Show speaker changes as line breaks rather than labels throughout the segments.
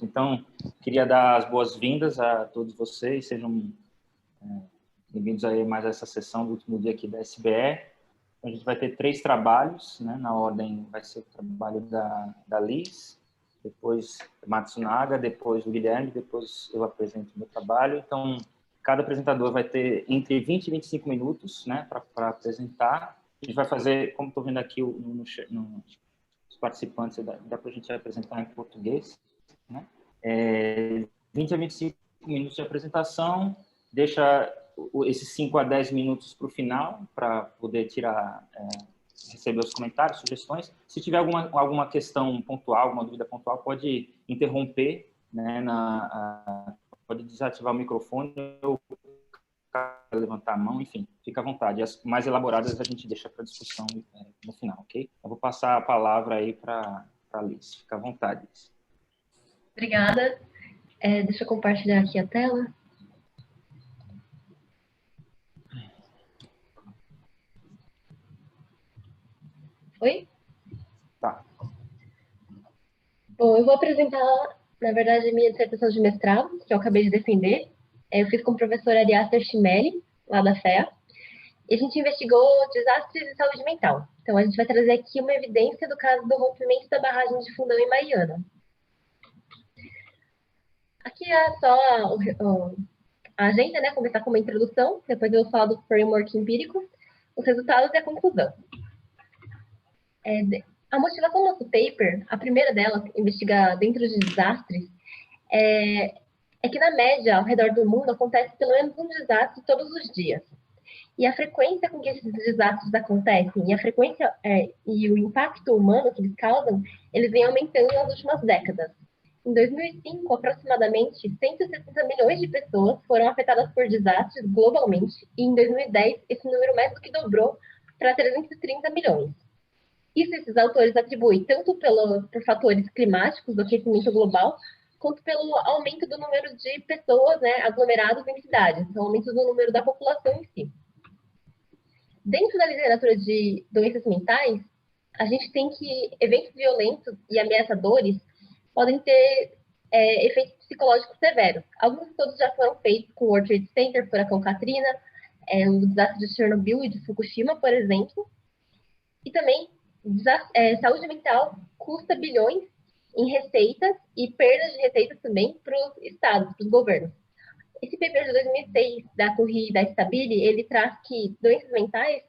Então, queria dar as boas-vindas a todos vocês, sejam bem-vindos aí mais a essa sessão do último dia aqui da SBE. A gente vai ter 3 trabalhos, né? Na ordem vai ser o trabalho da Liz, depois Matsunaga, depois o Guilherme, depois eu apresento o meu trabalho. Então, cada apresentador vai ter entre 20 e 25 minutos, né, para apresentar. A gente vai fazer, como estou vendo aqui os participantes, dá para a gente apresentar em português, né? 20 a 25 minutos de apresentação, deixa esses 5 a 10 minutos para o final, para poder receber os comentários, sugestões. Se tiver alguma questão pontual, alguma dúvida pontual, pode interromper, né, pode desativar o microfone ou levantar a mão, enfim, fica à vontade. As mais elaboradas a gente deixa para discussão no final, ok? Eu vou passar a palavra aí para a Liz. Fica à vontade, Liz.
Obrigada. Deixa eu compartilhar aqui a tela. Oi?
Tá.
Bom, eu vou apresentar, na verdade, a minha dissertação de mestrado, que eu acabei de defender. Eu fiz com o professor Ariaster Chimelli, lá da FEA, e a gente investigou desastres de saúde mental. Então, a gente vai trazer aqui uma evidência do caso do rompimento da barragem de Fundão em Mariana. Aqui é só a agenda, né? Começar com uma introdução, depois eu vou falar do framework empírico, os resultados e a conclusão. A motivação do nosso paper, a primeira delas, investigar dentro de desastres, é que, na média, ao redor do mundo, acontece pelo menos um desastre todos os dias. E a frequência com que esses desastres acontecem, e a frequência e o impacto humano que eles causam, eles vêm aumentando nas últimas décadas. Em 2005, aproximadamente 160 milhões de pessoas foram afetadas por desastres globalmente, e em 2010, esse número mais do que dobrou para 330 milhões. Isso esses autores atribuem tanto por fatores climáticos, do aquecimento global, quanto pelo aumento do número de pessoas, né, aglomeradas em cidades, o aumento do número da população em si. Dentro da literatura de doenças mentais, a gente tem que eventos violentos e ameaçadores podem ter efeitos psicológicos severos. Alguns estudos já foram feitos com o World Trade Center, Furacão Katrina, o desastre de Chernobyl e de Fukushima, por exemplo. E também, saúde mental custa bilhões em receitas e perdas de receitas também para os estados, para os governos. Esse paper de 2006 da Curri e da Stabile, ele traz que doenças mentais,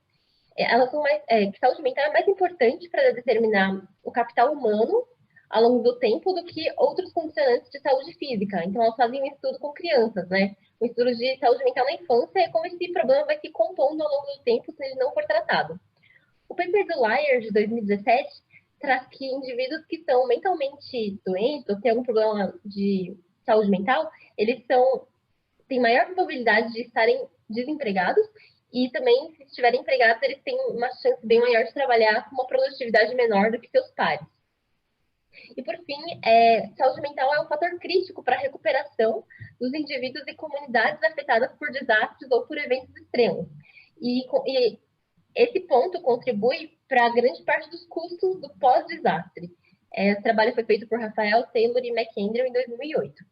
elas são que saúde mental é mais importante para determinar o capital humano ao longo do tempo do que outros condicionantes de saúde física. Então, elas fazem um estudo com crianças, né? Um estudo de saúde mental na infância e como esse problema vai se compondo ao longo do tempo se ele não for tratado. O paper do Lyer, de 2017, traz que indivíduos que são mentalmente doentes ou têm algum problema de saúde mental, eles têm maior probabilidade de estarem desempregados e também, se estiverem empregados, eles têm uma chance bem maior de trabalhar com uma produtividade menor do que seus pares. E, por fim, saúde mental é um fator crítico para a recuperação dos indivíduos e comunidades afetadas por desastres ou por eventos extremos. E esse ponto contribui para grande parte dos custos do pós-desastre. Esse trabalho foi feito por Rafael, Taylor e McAndrew em 2008.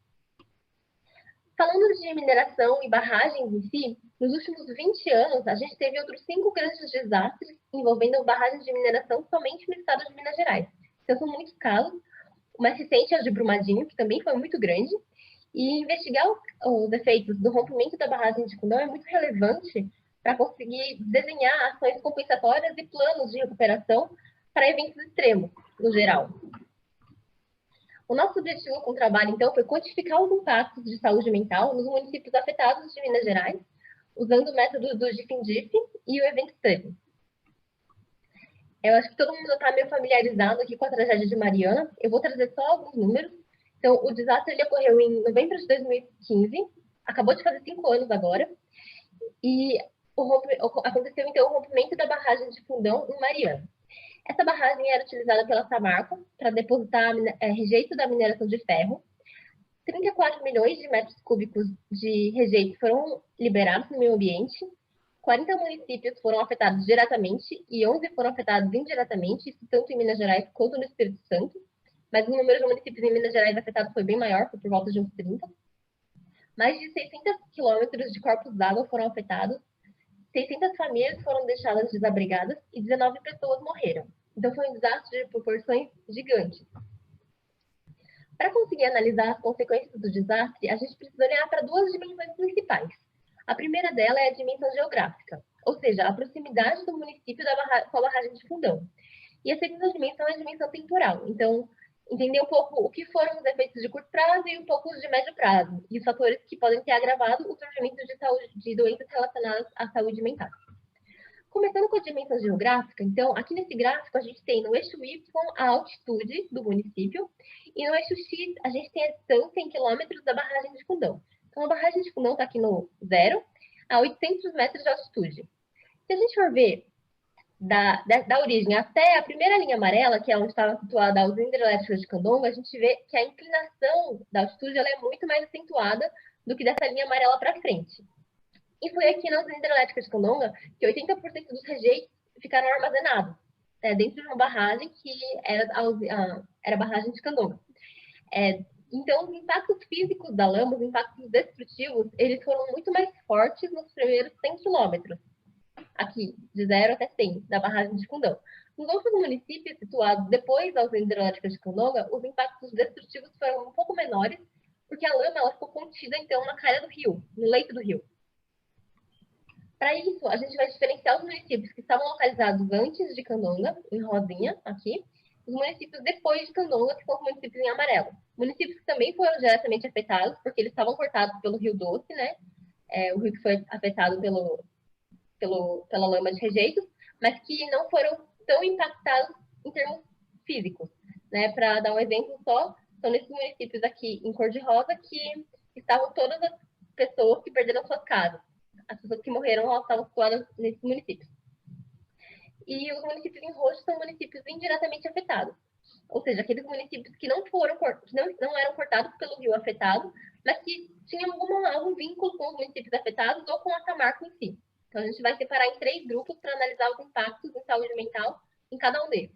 Falando de mineração e barragens em si, nos últimos 20 anos, a gente teve outros 5 grandes desastres envolvendo barragens de mineração somente no estado de Minas Gerais. Então, são muitos casos. O mais recente é o de Brumadinho, que também foi muito grande. E investigar os efeitos do rompimento da barragem de Fundão é muito relevante para conseguir desenhar ações compensatórias e planos de recuperação para eventos extremos, no geral. O nosso objetivo com o trabalho, então, foi quantificar os impactos de saúde mental nos municípios afetados de Minas Gerais, usando o método do GIF-INDIF e o Event Study. Eu acho que todo mundo está meio familiarizado aqui com a tragédia de Mariana. Eu vou trazer só alguns números. Então, o desastre ele ocorreu em novembro de 2015, acabou de fazer 5 anos agora, e aconteceu, então, o rompimento da barragem de Fundão em Mariana. Essa barragem era utilizada pela Samarco para depositar rejeito da mineração de ferro. 34 milhões de metros cúbicos de rejeito foram liberados no meio ambiente. 40 municípios foram afetados diretamente e 11 foram afetados indiretamente, isso tanto em Minas Gerais quanto no Espírito Santo. mas o número de municípios em Minas Gerais afetados foi bem maior, foi por volta de uns 30. Mais de 600 quilômetros de corpos d'água foram afetados, 600 famílias foram deixadas desabrigadas e 19 pessoas morreram. Então, foi um desastre de proporções gigantes. Para conseguir analisar as consequências do desastre, a gente precisa olhar para duas dimensões principais. A primeira dela é a dimensão geográfica, ou seja, a proximidade do município com a barragem de Fundão. E a segunda dimensão é a dimensão temporal. Então, entender um pouco o que foram os efeitos de curto prazo e um pouco os de médio prazo, e os fatores que podem ter agravado o surgimento de doenças relacionadas à saúde mental. Começando com a dimensão geográfica, então, aqui nesse gráfico a gente tem no eixo Y a altitude do município e no eixo X a gente tem a distância em quilômetros da barragem de Fundão. Então, a barragem de Fundão está aqui no 0 a 800 metros de altitude. Se a gente for ver da origem até a primeira linha amarela, que é onde estava situada a usina hidrelétrica de Candonga, a gente vê que a inclinação da altitude ela é muito mais acentuada do que dessa linha amarela para frente. E foi aqui na usina hidrelétrica de Candonga que 80% dos rejeitos ficaram armazenados dentro de uma barragem que era a barragem de Candonga. Então, os impactos físicos da lama, os impactos destrutivos, eles foram muito mais fortes nos primeiros 100 quilômetros, aqui, de 0 até 100, da barragem de Fundão. Nos outros municípios situados depois da usina hidrelétrica de Candonga, os impactos destrutivos foram um pouco menores, porque a lama ela ficou contida, então, na calha do rio, no leito do rio. Para isso, a gente vai diferenciar os municípios que estavam localizados antes de Candonga, em rosinha, aqui, os municípios depois de Candonga, que são os municípios em amarelo. Municípios que também foram diretamente afetados, porque eles estavam cortados pelo Rio Doce, né? O rio que foi afetado pela lama de rejeitos, mas que não foram tão impactados em termos físicos. Né? Para dar um exemplo só, são nesses municípios aqui em cor de rosa que estavam todas as pessoas que perderam suas casas. As pessoas que morreram elas estavam situadas nesses municípios. E os municípios em roxo são municípios indiretamente afetados. Ou seja, aqueles municípios que não eram cortados pelo rio afetado, mas que tinham algum vínculo com os municípios afetados ou com a Samarco em si. Então, a gente vai separar em 3 grupos para analisar os impactos em saúde mental em cada um deles.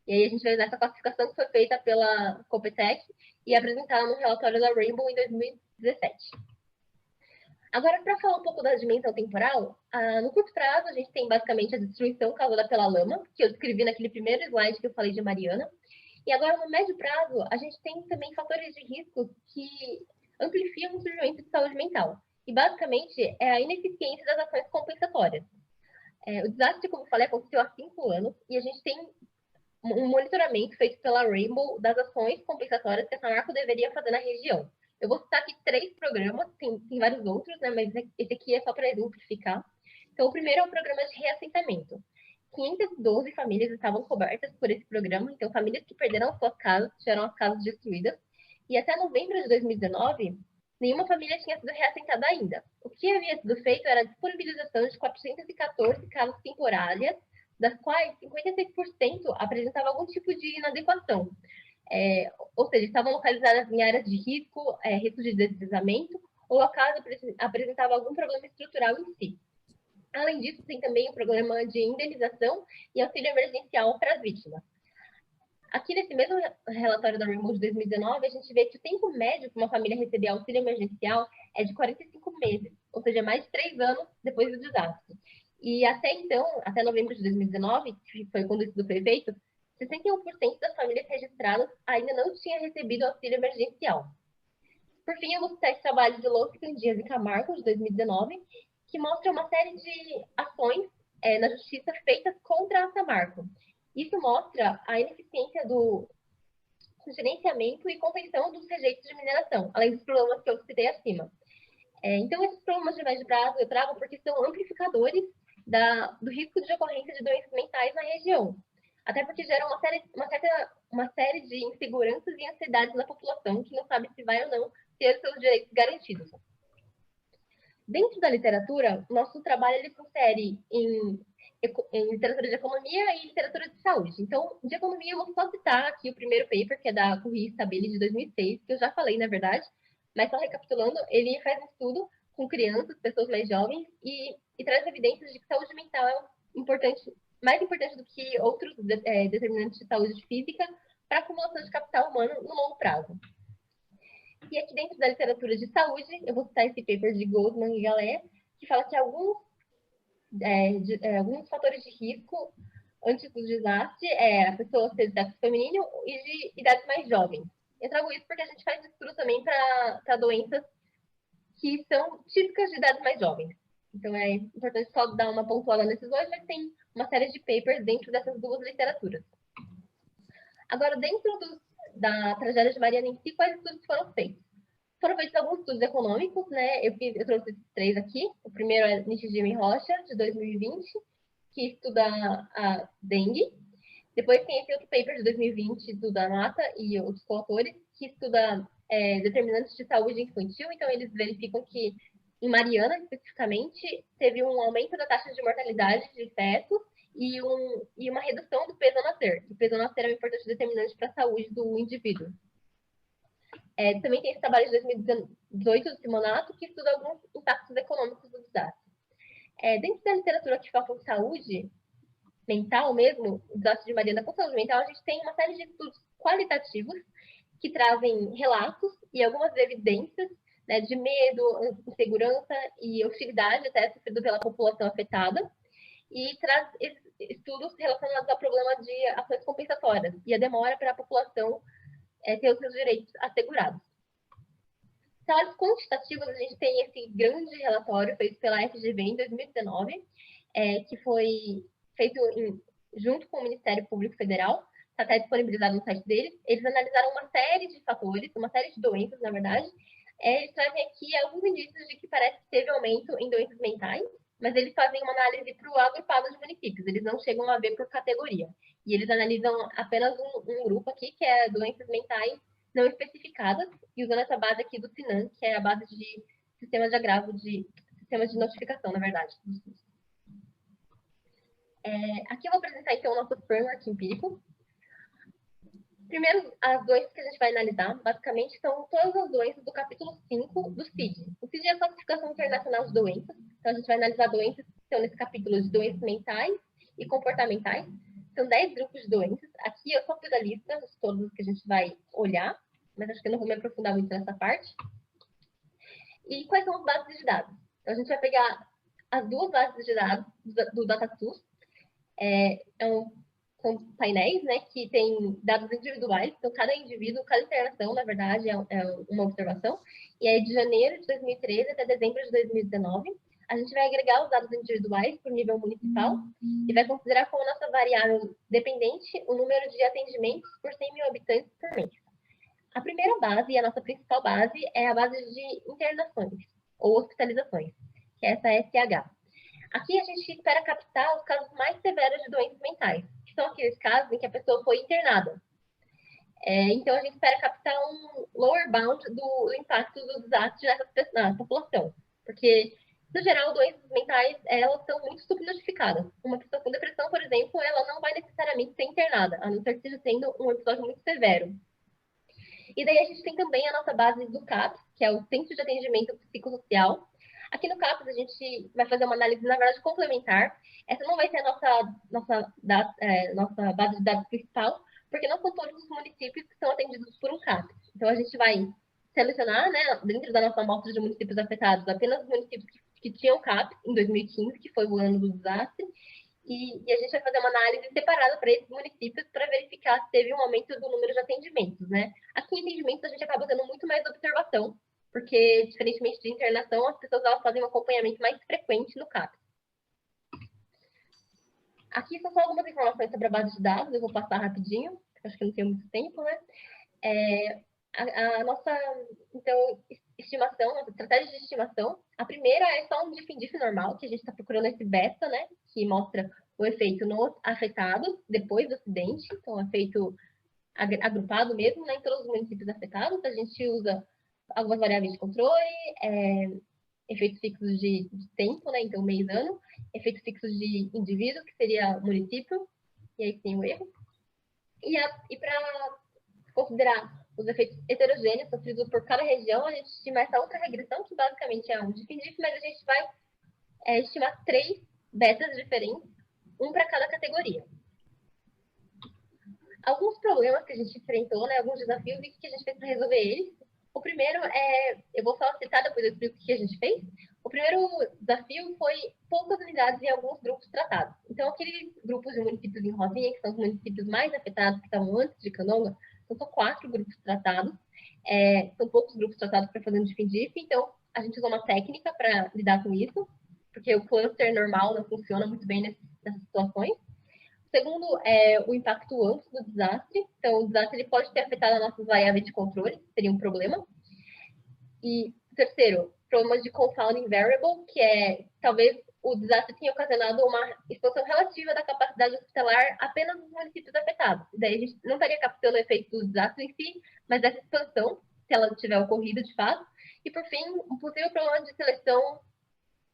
E aí a gente vai usar essa classificação que foi feita pela Copetec e apresentada no relatório da Rainbow em 2017. Agora, para falar um pouco da dimensão temporal, no curto prazo a gente tem basicamente a destruição causada pela lama, que eu descrevi naquele primeiro slide que eu falei de Mariana. E agora, no médio prazo, a gente tem também fatores de risco que amplificam o surgimento de saúde mental. E, basicamente, é a ineficiência das ações compensatórias. O desastre, como eu falei, aconteceu há 5 anos e a gente tem um monitoramento feito pela Rainbow das ações compensatórias que a Samarco deveria fazer na região. Eu vou citar aqui 3 programas, tem vários outros, né, mas esse aqui é só para exemplificar. Então, o primeiro é o programa de reassentamento. 512 famílias estavam cobertas por esse programa, então famílias que perderam suas casas, tiveram as casas destruídas, e até novembro de 2019, nenhuma família tinha sido reassentada ainda. O que havia sido feito era a disponibilização de 414 casas temporárias, das quais 56% apresentavam algum tipo de inadequação. Ou seja, estavam localizadas em áreas de risco, risco de deslizamento, ou a casa apresentava algum problema estrutural em si. Além disso, tem também o programa de indenização e auxílio emergencial para as vítimas. Aqui nesse mesmo relatório da Rainbow de 2019, a gente vê que o tempo médio para uma família receber auxílio emergencial é de 45 meses, ou seja, mais de 3 anos depois do desastre. E até então, até novembro de 2019, que foi quando isso foi feito, 61% das famílias registradas ainda não tinham recebido auxílio emergencial. Por fim, eu vou citar esse trabalho de Louce, Dias e Camargo, de 2019, que mostra uma série de ações na justiça feitas contra a Samarco. Isso mostra a ineficiência do gerenciamento e contenção dos rejeitos de mineração, além dos problemas que eu citei acima. Então, esses problemas de médio prazo eu trago porque são amplificadores do risco de ocorrência de doenças mentais na região. Até porque geram uma série de inseguranças e ansiedades na população que não sabe se vai ou não ter seus direitos garantidos. Dentro da literatura, nosso trabalho ele se insere em literatura de economia e literatura de saúde. Então, de economia, eu vou só citar aqui o primeiro paper, que é da Curri Stabile, de 2006, que eu já falei, na verdade, mas só recapitulando, ele faz um estudo com crianças, pessoas mais jovens, e traz evidências de que saúde mental é mais importante do que outros determinantes de saúde física para acumulação de capital humano no longo prazo. E aqui dentro da literatura de saúde, eu vou citar esse paper de Goldman e Galé, que fala que alguns fatores de risco antes do desastre é a pessoa ser de sexo feminino e de idades mais jovens. Eu trago isso porque a gente faz estudo também para doenças que são típicas de idades mais jovens. Então, é importante só dar uma pontuada nesses dois, mas tem uma série de papers dentro dessas duas literaturas. Agora, dentro da tragédia de Mariana em si, quais estudos foram feitos? Foram feitos alguns estudos econômicos, né? Eu trouxe esses três aqui. O primeiro é Nishijima e Rocha, de 2020, que estuda a dengue. Depois tem esse outro paper de 2020 do Danata e outros coautores, que estuda determinantes de saúde infantil. Então, eles verificam que, em Mariana, especificamente, teve um aumento da taxa de mortalidade de fetos e uma redução do peso ao nascer. O peso ao nascer é um importante determinante para a saúde do indivíduo. Também tem esse trabalho de 2018 do Simonato, que estuda alguns impactos econômicos do desastre. Dentro da literatura que foca em saúde mental mesmo, o desastre de Mariana com saúde mental, a gente tem uma série de estudos qualitativos que trazem relatos e algumas evidências, né, de medo, insegurança e hostilidade até sofrido pela população afetada, e traz estudos relacionados ao problema de ações compensatórias e a demora para a população ter os seus direitos assegurados. Dados quantitativos, a gente tem esse grande relatório feito pela FGV em 2019, que foi feito junto com o Ministério Público Federal, está até disponibilizado no site deles. Eles analisaram uma série de fatores, uma série de doenças, na verdade. Eles trazem aqui alguns indícios de que parece que teve aumento em doenças mentais, mas eles fazem uma análise para o agrupado de municípios, eles não chegam a ver por categoria. E eles analisam apenas um grupo aqui, que é doenças mentais não especificadas, e usando essa base aqui do SINAM, que é a base de sistema de agravo, sistema de notificação, na verdade. Aqui eu vou apresentar, então, o nosso framework empírico. Primeiro, as doenças que a gente vai analisar, basicamente, são todas as doenças do capítulo 5 do CID. O CID é a Classificação Internacional de Doenças, então a gente vai analisar doenças que estão nesse capítulo de doenças mentais e comportamentais. São 10 grupos de doenças. Aqui eu só fiz a lista de todos que a gente vai olhar, mas acho que eu não vou me aprofundar muito nessa parte. E quais são as bases de dados? Então, a gente vai pegar as duas bases de dados do DataTools. São painéis, né, que tem dados individuais, então cada indivíduo, cada internação, na verdade, é uma observação, e aí de janeiro de 2013 até dezembro de 2019, a gente vai agregar os dados individuais para o nível municipal e vai considerar como nossa variável dependente o número de atendimentos por 100 mil habitantes por mês. A primeira base, e a nossa principal base, é a base de internações ou hospitalizações, que é essa SH. Aqui a gente espera captar os casos mais severos de doenças mentais, que são aqueles casos em que a pessoa foi internada. Então, a gente espera captar um lower bound do impacto do desastre na população. Porque, no geral, doenças mentais, elas são muito subnotificadas. Uma pessoa com depressão, por exemplo, ela não vai necessariamente ser internada, a não ser que esteja tendo um episódio muito severo. E daí a gente tem também a nossa base do CAPS, que é o Centro de Atendimento Psicossocial. Aqui no CAPS a gente vai fazer uma análise, na verdade, complementar. Essa não vai ser a nossa base de dados principal, porque não são todos os municípios que são atendidos por um CAPS. Então a gente vai selecionar, né, dentro da nossa amostra de municípios afetados, apenas os municípios que tinham CAPS em 2015, que foi o ano do desastre, e a gente vai fazer uma análise separada para esses municípios para verificar se teve um aumento do número de atendimentos, né? Aqui em atendimentos a gente acaba dando muito mais observação, porque, diferentemente de internação, as pessoas elas fazem um acompanhamento mais frequente no CAPS. Aqui são só algumas informações sobre a base de dados, eu vou passar rapidinho, porque acho que não tenho muito tempo, né? A nossa, então, estimação, nossa estratégia de estimação, a primeira é só um diff normal, que a gente está procurando esse beta, né? Que mostra o efeito nos afetados depois do acidente, então é feito agrupado mesmo, né, em todos os municípios afetados. A gente usa algumas variáveis de controle, efeitos fixos de tempo, né, então mês, ano, efeitos fixos de indivíduo, que seria município, e aí tem o erro. E para considerar os efeitos heterogêneos sofridos por cada região, a gente estima essa outra regressão, que basicamente é um diff, mas a gente vai estimar 3 betas diferentes, um para cada categoria. alguns problemas que a gente enfrentou, né, alguns desafios e o que a gente fez para resolver eles. O primeiro eu vou só citar, depois eu explico o que a gente fez. O primeiro desafio foi poucas unidades em alguns grupos tratados. Então, aqueles grupos de municípios em rosinha, que são os municípios mais afetados, que estavam antes de Candonga, então, são 4 grupos tratados. São poucos grupos tratados para fazer um DIF, então a gente usou uma técnica para lidar com isso, porque o cluster normal não funciona muito bem nessas situações. Segundo, o impacto antes do desastre. Então, o desastre ele pode ter afetado as nossas variáveis de controle, seria um problema. E terceiro, problemas de confounding variable, que talvez o desastre tenha ocasionado uma expansão relativa da capacidade hospitalar apenas nos municípios afetados. Daí a gente não estaria captando o efeito do desastre em si, mas dessa expansão, se ela tiver ocorrido de fato. E, por fim, um possível problema de seleção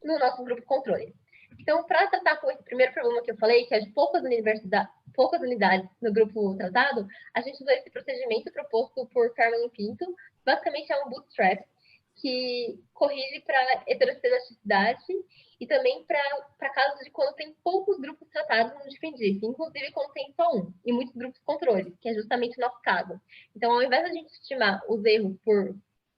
no nosso grupo controle. Então, para tratar com esse primeiro problema que eu falei, que é de poucas unidades no grupo tratado, a gente usou esse procedimento proposto por Carmen Pinto. Basicamente, é um bootstrap que corrige para heterocedasticidade e também para casos de quando tem poucos grupos tratados no DIF, inclusive quando tem só um, e muitos grupos controle, que é justamente o nosso caso. Então, ao invés de a gente estimar os erros por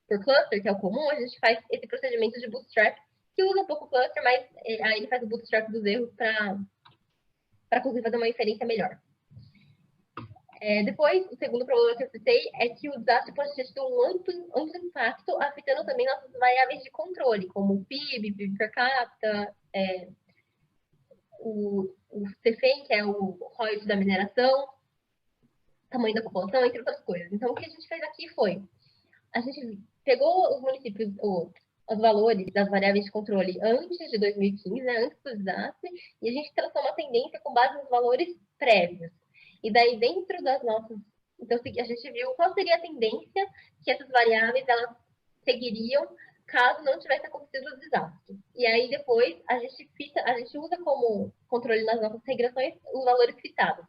cluster, que é o comum, a gente faz esse procedimento de bootstrap, que usa um pouco o cluster, mas aí ele faz o bootstrap dos erros para conseguir fazer uma inferência melhor. Depois, o segundo problema que eu citei é que o desastre pode ter tido um amplo impacto, afetando também nossas variáveis de controle, como o PIB, PIB per capita, o CFEM, que é o royalties da mineração, tamanho da população, entre outras coisas. Então, o que a gente fez aqui foi, a gente pegou os municípios, os valores das variáveis de controle antes de 2015, né, antes do desastre, e a gente traçou uma tendência com base nos valores prévios. E daí, dentro das nossas... Então, a gente viu qual seria a tendência que essas variáveis elas seguiriam caso não tivesse acontecido o desastre. E aí, depois, a gente usa como controle nas nossas regressões os valores fitados.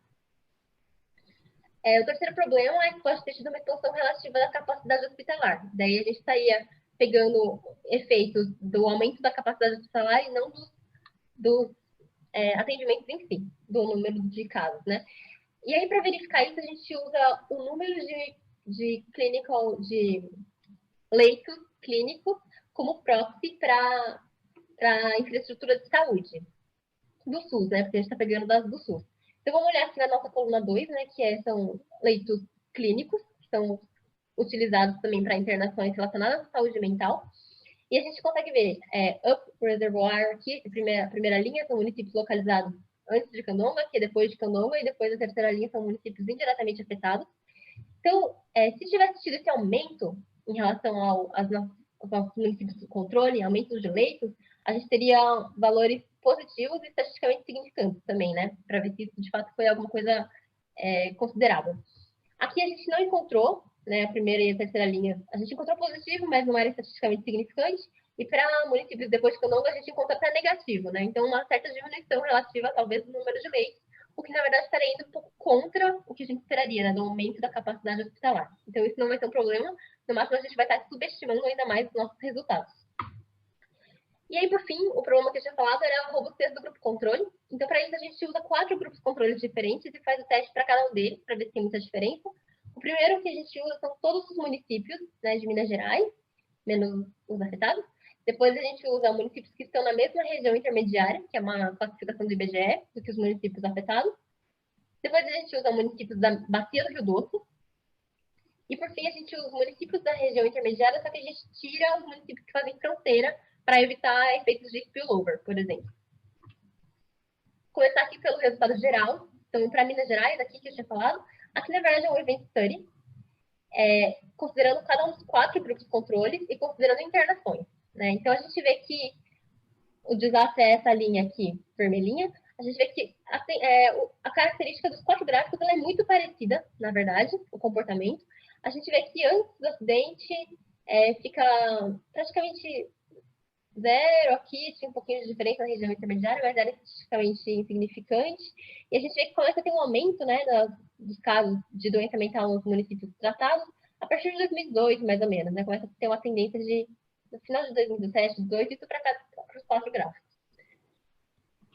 O terceiro problema é que pode ter tido uma expansão relativa da capacidade hospitalar. Daí, a gente estaria pegando efeitos do aumento da capacidade hospitalar e não dos atendimentos em si, do número de casos, né? E aí, para verificar isso, a gente usa o número de leitos clínicos como proxy para a infraestrutura de saúde do SUS, né? Porque a gente está pegando dados do SUS. Então, vamos olhar aqui na nossa coluna 2, né? Que são leitos clínicos, que são utilizados também para internações relacionadas à saúde mental. E a gente consegue ver Up Reservoir aqui, a primeira linha, são municípios localizados antes de Candonga, que é depois de Candonga, e depois a terceira linha são municípios indiretamente afetados. Então, se tivesse tido esse aumento em relação aos nossos municípios de controle, aumento de leitos, a gente teria valores positivos e estatisticamente significantes também, né? Para ver se isso de fato foi alguma coisa considerável. Aqui a gente não encontrou, né, a primeira e a terceira linha, a gente encontrou positivo, mas não era estatisticamente significante. E para municípios depois de Candonga, a gente encontra até negativo, né? Então, uma certa diminuição relativa, talvez, no número de leitos, o que, na verdade, estaria indo um pouco contra o que a gente esperaria, né? Do aumento da capacidade hospitalar. Então, isso não vai ser um problema. No máximo, a gente vai estar subestimando ainda mais os nossos resultados. E aí, por fim, o problema que eu tinha falado era a robustez do grupo controle. Então, para isso, a gente usa 4 grupos controles diferentes e faz o teste para cada um deles, para ver se tem muita diferença. O primeiro que a gente usa são todos os municípios, né, de Minas Gerais, menos os afetados. Depois a gente usa municípios que estão na mesma região intermediária, que é uma classificação do IBGE, do que os municípios afetados. Depois a gente usa municípios da Bacia do Rio Doce. E por fim a gente usa os municípios da região intermediária, só que a gente tira os municípios que fazem fronteira para evitar efeitos de spillover, por exemplo. Começar aqui pelo resultado geral. Então, para Minas Gerais, aqui que eu tinha falado, aqui na verdade é um event study, considerando cada um dos 4 grupos de controles e considerando internações. Né? Então, a gente vê que o desastre é essa linha aqui, vermelhinha. A gente vê que a característica dos 4 gráficos ela é muito parecida, na verdade, o comportamento. A gente vê que antes do acidente fica praticamente zero aqui, tinha um pouquinho de diferença na região intermediária, mas era estatisticamente insignificante. E a gente vê que começa a ter um aumento, né, dos casos de doença mental nos municípios tratados a partir de 2018, mais ou menos, né? Começa a ter uma tendência no final de 2017, 2018, isso para os 4 gráficos.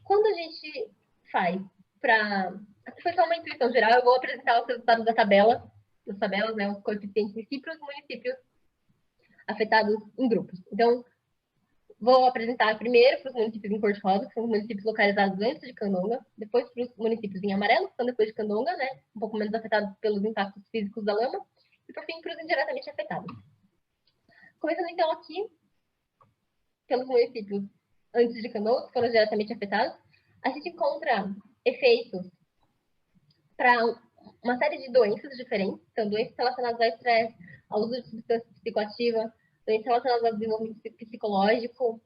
Quando a gente faz para Aqui foi só uma intuição geral, eu vou apresentar os resultados das tabelas, né, os coeficientes em si para os municípios afetados em grupos. Então, vou apresentar primeiro para os municípios em cor-de-rosa, que são os municípios localizados antes de Candonga, depois para os municípios em amarelo, que são depois de Candonga, né, um pouco menos afetados pelos impactos físicos da lama, e, por fim, para os indiretamente afetados. Começando, então, aqui, pelos municípios antes de Candonga, que foram diretamente afetados, a gente encontra efeitos para uma série de doenças diferentes, então doenças relacionadas ao estresse, ao uso de substância psicoativa, doenças relacionadas ao desenvolvimento psicológico,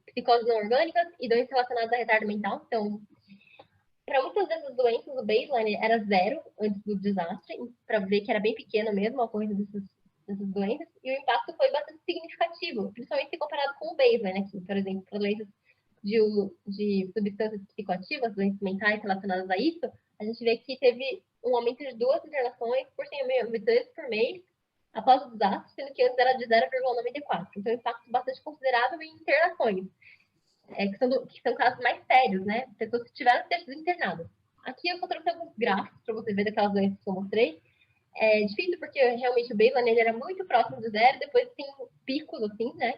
psicoses não orgânicas e doenças relacionadas a retardo mental. Então, para muitas dessas doenças, o baseline era 0 antes do desastre, para ver que era bem pequeno mesmo a ocorrência dessas doenças, e o impacto foi bastante significativo, principalmente se comparado com o baseline aqui, por exemplo, para doenças de substâncias psicoativas, doenças mentais relacionadas a isso, a gente vê que teve um aumento de 2 internações por 100 mil habitantes por mês após o desastre, sendo que antes era de 0,94. Então, impacto bastante considerável em internações, que são casos mais sérios, né? Pessoas que tiveram que ter sido internadas. Aqui eu só trouxe alguns gráficos para você ver daquelas doenças que eu mostrei. É difícil porque realmente o baseline ele era muito próximo de 0, depois tem picos assim, né?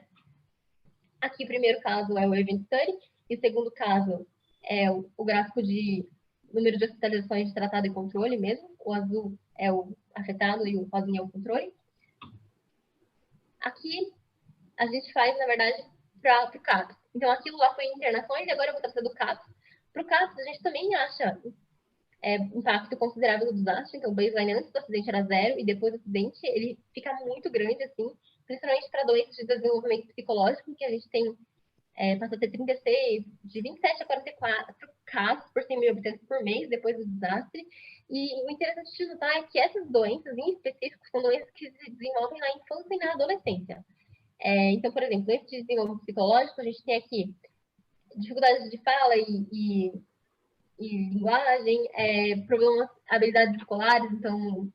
Aqui o primeiro caso é o Event Study, e o segundo caso é o gráfico de número de hospitalizações de tratado e controle mesmo. O azul é o afetado e o rosinha é o controle. Aqui a gente faz, na verdade, para o CAPS. Então, aquilo lá foi internações e agora eu vou trazer do CAPS. Para o CAPS, a gente também acha impacto considerável do desastre. Então, o baseline antes do acidente era 0 e depois do acidente ele fica muito grande, assim, principalmente para doenças de desenvolvimento psicológico, que a gente tem, passa a ter 36, de 27 a 44 casos por 100 mil habitantes por mês depois do desastre. E o interessante de notar é que essas doenças, em específico, são doenças que se desenvolvem na infância e na adolescência. Então, por exemplo, esse desenvolvimento psicológico, a gente tem aqui dificuldades de fala e linguagem, problemas, habilidades escolares, então,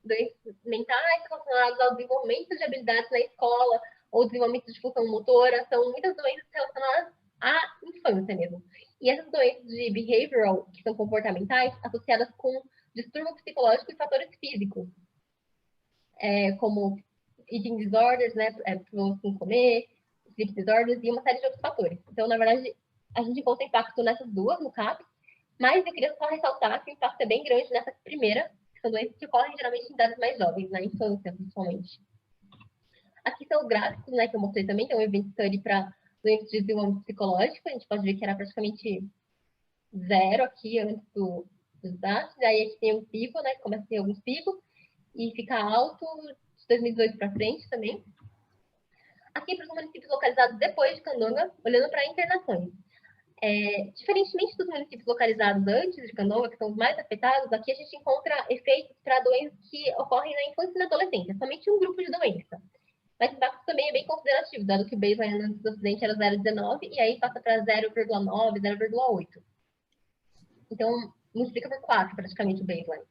doenças mentais relacionadas ao desenvolvimento de habilidades na escola, ou desenvolvimento de função motora, são muitas doenças relacionadas à infância mesmo. E essas doenças de behavioral, que são comportamentais, associadas com distúrbio psicológico e fatores físicos, como eating disorders, né, problemas com comer, sleep disorders e uma série de outros fatores. Então, na verdade, a gente encontra impacto nessas duas, no CAPS, mas eu queria só ressaltar que o impacto é bem grande nessa primeira, que são doenças que ocorrem geralmente em idades mais jovens, na infância, principalmente. Aqui são os gráficos, né, que eu mostrei também, tem um event study para doenças de desenvolvimento psicológico, a gente pode ver que era praticamente 0 aqui antes do desastre, aí aqui tem um pico, né, começa a ter alguns picos, e fica alto de 2018 para frente também. Aqui para os municípios localizados depois de Candonga, olhando para internações. Diferentemente dos municípios localizados antes de Candonga, que são os mais afetados, aqui a gente encontra efeitos para doenças que ocorrem na infância e na adolescência, somente um grupo de doença. Mas o impacto também é bem considerativo, dado que o baseline antes do acidente era 0,19 e aí passa para 0,9, 0,8. Então, multiplica por 4 praticamente o baseline.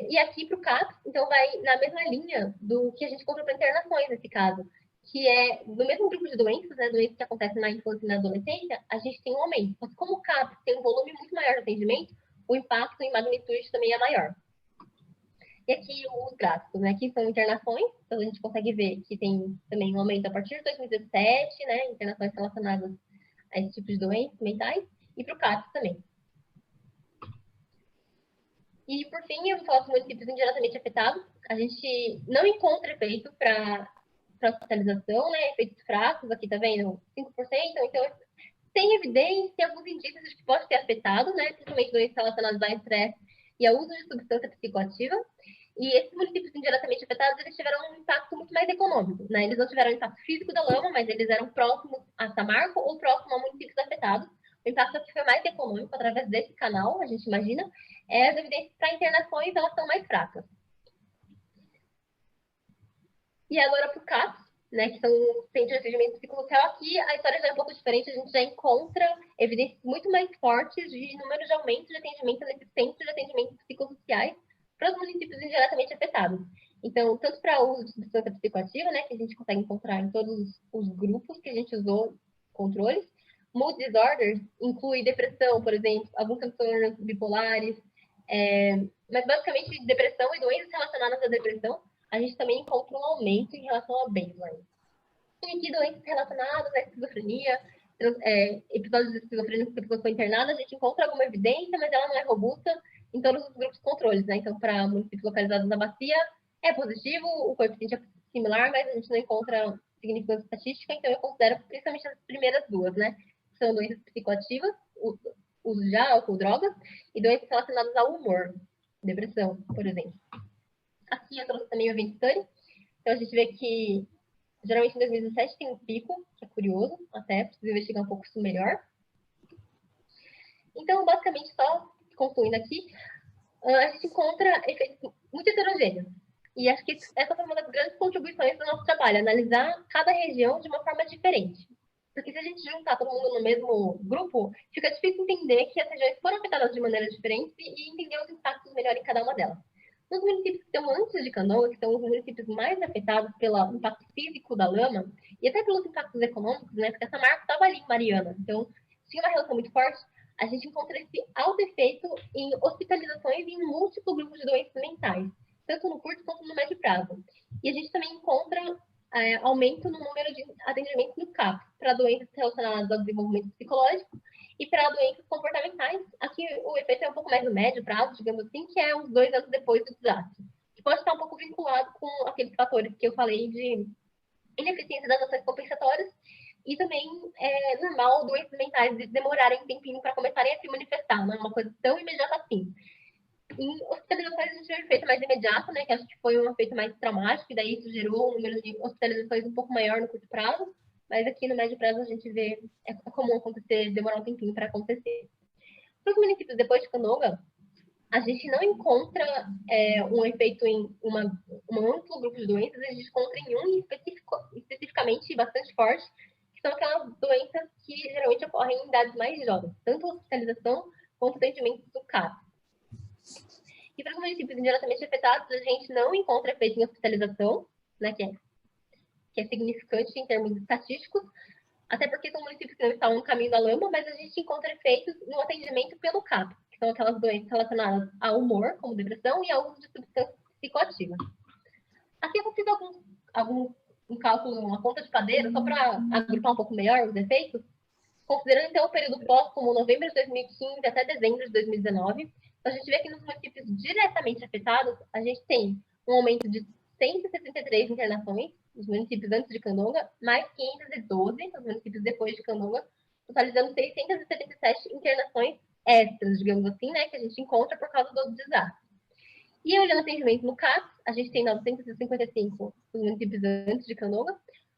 E aqui para o CAPS, então vai na mesma linha do que a gente encontra para internações nesse caso, que é no mesmo grupo de doenças, né, doenças que acontecem na infância e na adolescência, a gente tem um aumento. Mas como o CAPS tem um volume muito maior de atendimento, o impacto em magnitude também é maior. E aqui os gráficos, né, aqui são internações, então a gente consegue ver que tem também um aumento a partir de 2017, né, internações relacionadas a esse tipo de doenças mentais, e para o CAPS também. E, por fim, eu vou falar dos municípios indiretamente afetados. A gente não encontra efeito para hospitalização, né? Efeitos fracos, aqui tá vendo? 5%. Então, tem evidência, tem alguns indícios de que pode ter afetado, né? Principalmente doenças relacionadas ao estresse e ao uso de substância psicoativa. E esses municípios indiretamente afetados, eles tiveram um impacto muito mais econômico, né? Eles não tiveram impacto físico da lama, mas eles eram próximos a Samarco ou próximos a municípios afetados. O impacto aqui foi mais econômico através desse canal, a gente imagina. As evidências para internações, elas são mais fracas. E agora para o CAPS, né, que são os Centros de Atendimento Psicossocial, aqui a história já é um pouco diferente, a gente já encontra evidências muito mais fortes de número de aumento de atendimento nesses centros de atendimento psicossociais para os municípios indiretamente afetados. Então, tanto para o uso de substância psicoativa, né, que a gente consegue encontrar em todos os grupos que a gente usou controles, Mood disorders inclui depressão, por exemplo, alguns transtornos bipolares, mas basicamente depressão e doenças relacionadas à depressão, a gente também encontra um aumento em relação ao baseline. E aqui doenças relacionadas à esquizofrenia, episódios de esquizofrenia que a pessoa foi internada, a gente encontra alguma evidência, mas ela não é robusta em todos os grupos de controles, né? Então, para municípios localizados na bacia, é positivo, o coeficiente é similar, mas a gente não encontra significância estatística, então eu considero principalmente as primeiras duas, né? São doenças psicoativas, uso de álcool, drogas, e doenças relacionadas ao humor, depressão, por exemplo. Aqui eu trouxe também o event study, então a gente vê que geralmente em 2017 tem um pico, que é curioso, até preciso investigar um pouco isso melhor. Então, basicamente, só concluindo aqui, a gente encontra efeitos muito heterogêneos. E acho que essa foi uma das grandes contribuições do nosso trabalho, analisar cada região de uma forma diferente. Porque se a gente juntar todo mundo no mesmo grupo, fica difícil entender que as regiões foram afetadas de maneiras diferentes e entender os impactos melhor em cada uma delas. Nos municípios que estão antes de Canoa, que são os municípios mais afetados pelo impacto físico da lama, e até pelos impactos econômicos, né? Porque essa marca estava ali em Mariana, então tinha uma relação muito forte. A gente encontra esse alto efeito em hospitalizações e em múltiplos grupos de doenças mentais, tanto no curto quanto no médio prazo. E a gente também encontra aumento no número de atendimentos no CAP, para doenças relacionadas ao desenvolvimento psicológico e para doenças comportamentais. Aqui o efeito é um pouco mais no médio prazo, digamos assim, que é uns 2 anos depois do desastre. Que pode estar um pouco vinculado com aqueles fatores que eu falei de ineficiência das ações compensatórias. E também é normal doenças mentais demorarem um tempinho para começarem a se manifestar, não é uma coisa tão imediata assim. Em hospitalizações, a gente teve um efeito mais imediato, né, que acho que foi um efeito mais traumático, e daí isso gerou um número de hospitalizações um pouco maior no curto prazo, mas aqui no médio prazo a gente vê, é comum acontecer, demorar um tempinho para acontecer. Para os municípios depois de Canoga, a gente não encontra um efeito em um amplo grupo de doenças, a gente encontra em um especificamente bastante forte, que são aquelas doenças que geralmente ocorrem em idades mais jovens, tanto hospitalização quanto atendimento do CAP. E para os municípios indiretamente afetados, a gente não encontra efeito em hospitalização, né, que é significante em termos estatísticos, até porque são municípios que não estão no caminho da lama, mas a gente encontra efeitos no atendimento pelo CAP, que são aquelas doenças relacionadas ao humor, como depressão, e ao uso de substâncias psicoativas. Aqui eu fiz um cálculo, uma conta de padeiro, só para agrupar um pouco melhor os efeitos, considerando então o período pós, como novembro de 2015 até dezembro de 2019, a gente vê que nos municípios diretamente afetados, a gente tem um aumento de 163 internações nos municípios antes de Canoga, mais 512 nos municípios depois de Canoga, totalizando 677 internações extras, digamos assim, né, que a gente encontra por causa do desastre. E olhando atendimento no CAPS, a gente tem 955 nos municípios antes de Canoga,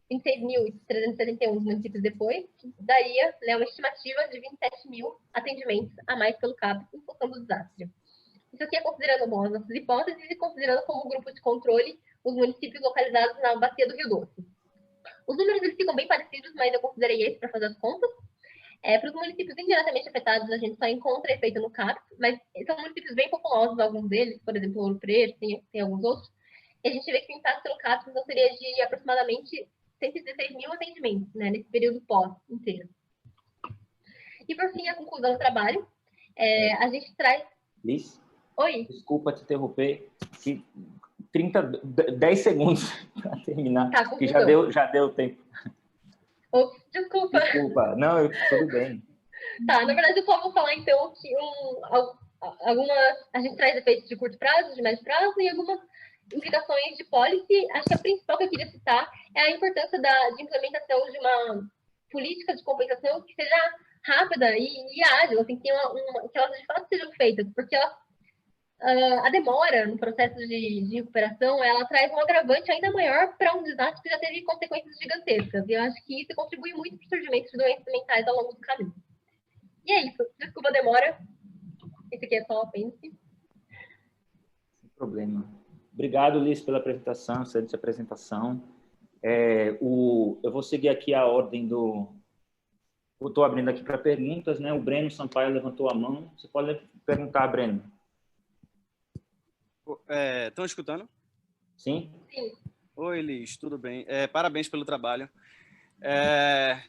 26.371 nos municípios depois, que daria, né, uma estimativa de 27 mil atendimentos a mais pelo CAP em função do desastre. Isso aqui é considerando bom as nossas hipóteses e considerando como grupo de controle os municípios localizados na bacia do Rio Doce. Os números eles ficam bem parecidos, mas eu considerei esse para fazer as contas. Para os municípios indiretamente afetados, a gente só encontra efeito no CAP, mas são municípios bem populosos, alguns deles, por exemplo, Ouro Preto, tem alguns outros. E a gente vê que o impacto no CAP então, seria de aproximadamente 116 mil atendimentos, né, nesse período pós inteiro. E por fim, a conclusão do trabalho, a gente traz...
Liz?
Oi?
Desculpa te interromper, 10 segundos para terminar,
tá,
que já deu tempo.
Ops, desculpa.
Desculpa, não, tudo bem.
Tá, na verdade eu só vou falar então que a gente traz efeitos de curto prazo, de médio prazo e algumas implicações de policy. Acho que a principal que eu queria citar é a importância de implementação de uma política de compensação que seja rápida e ágil, assim, que elas de fato sejam feitas, porque a demora no processo de recuperação, ela traz um agravante ainda maior para um desastre que já teve consequências gigantescas. E eu acho que isso contribui muito para o surgimento de doenças mentais ao longo do caminho. E é isso. Desculpa a demora. Esse aqui é só o apêndice.
Sem problema. Obrigado, Liz, pela apresentação, excelente apresentação. Eu vou seguir aqui a ordem do... Estou abrindo aqui para perguntas, né? O Breno Sampaio levantou a mão. Você pode perguntar, Breno.
Estão escutando?
Sim?
Sim.
Oi, Liz, tudo bem? Parabéns pelo trabalho.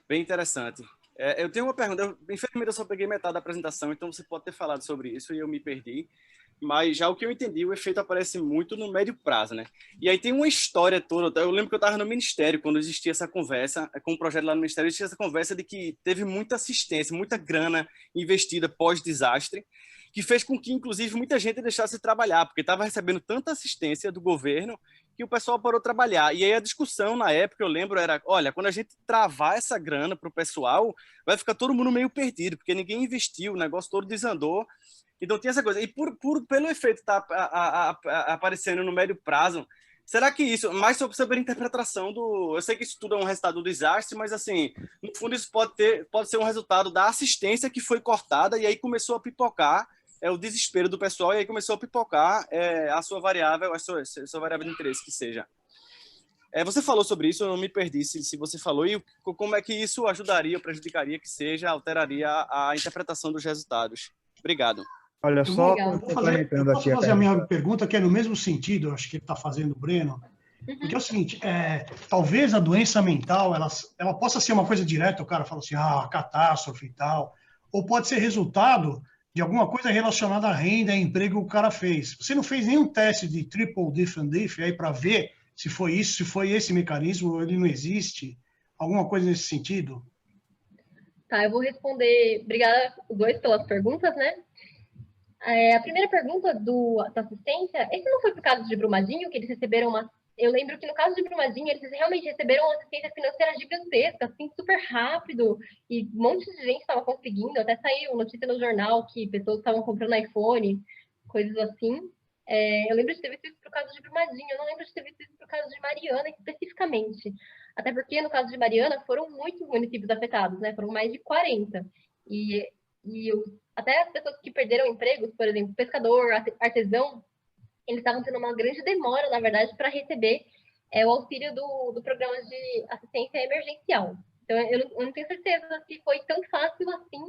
Bem interessante. Eu tenho uma pergunta. Infelizmente, eu só peguei metade da apresentação, então você pode ter falado sobre isso e eu me perdi. Mas já o que eu entendi, o efeito aparece muito no médio prazo, né? E aí tem uma história toda. Eu lembro que eu estava no Ministério, quando existia essa conversa, com o projeto lá no Ministério, existia essa conversa de que teve muita assistência, muita grana investida pós-desastre, que fez com que, inclusive, muita gente deixasse de trabalhar, porque estava recebendo tanta assistência do governo que o pessoal parou de trabalhar. E aí a discussão, na época, eu lembro, era, olha, quando a gente travar essa grana para o pessoal, vai ficar todo mundo meio perdido, porque ninguém investiu, o negócio todo desandou. Então tinha essa coisa. E pelo efeito estar aparecendo no médio prazo, será que isso, mais sobre a interpretação do... Eu sei que isso tudo é um resultado do desastre, mas assim, no fundo isso pode ser um resultado da assistência que foi cortada e aí começou a pipocar o desespero do pessoal e aí começou a pipocar a sua variável, a sua variável de interesse, que seja. Você falou sobre isso, eu não me perdi se você falou, e como é que isso ajudaria, prejudicaria, que seja, alteraria a interpretação dos resultados. Obrigado.
Olha, só
eu
posso
fazer a minha pergunta, que é no mesmo sentido, acho que ele está fazendo, o Breno, porque é o seguinte, talvez a doença mental, ela possa ser uma coisa direta, o cara fala assim, catástrofe e tal, ou pode ser resultado de alguma coisa relacionada à renda e emprego que o cara fez. Você não fez nenhum teste de triple diff and diff aí para ver se foi isso, se foi esse mecanismo, ou ele não existe? Alguma coisa nesse sentido?
Tá, eu vou responder. Obrigada, os dois, pelas perguntas, né? A primeira pergunta da assistência, esse não foi por causa de Brumadinho, que eles receberam uma... Eu lembro que no caso de Brumadinho, eles realmente receberam uma assistência financeira gigantesca, assim, super rápido, e um monte de gente estava conseguindo, até saiu notícia no jornal que pessoas estavam comprando iPhone, coisas assim. Eu lembro de ter visto isso por causa de Brumadinho, eu não lembro de ter visto isso por causa de Mariana especificamente. Até porque, no caso de Mariana, foram muitos municípios afetados, né? Foram mais de 40. Até as pessoas que perderam empregos, por exemplo, pescador, artesão, eles estavam tendo uma grande demora, na verdade, para receber o auxílio do programa de assistência emergencial. Então, eu não tenho certeza se foi tão fácil assim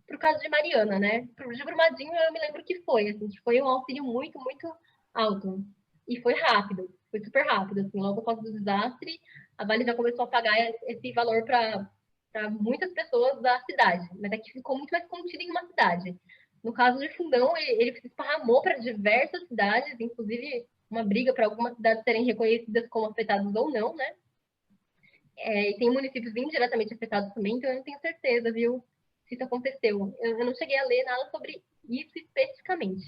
para o caso de Mariana, né? Para o de Brumadinho, eu me lembro que foi, assim, que foi um auxílio muito, muito alto. E foi rápido, foi super rápido, assim, logo após o desastre, a Vale já começou a pagar esse valor para muitas pessoas da cidade, mas é que ficou muito mais contido em uma cidade. No caso de Fundão, ele se esparramou para diversas cidades, inclusive uma briga para algumas cidades serem reconhecidas como afetadas ou não, né? E tem municípios indiretamente afetados também, então eu não tenho certeza, viu, se isso aconteceu. Eu não cheguei a ler nada sobre isso especificamente.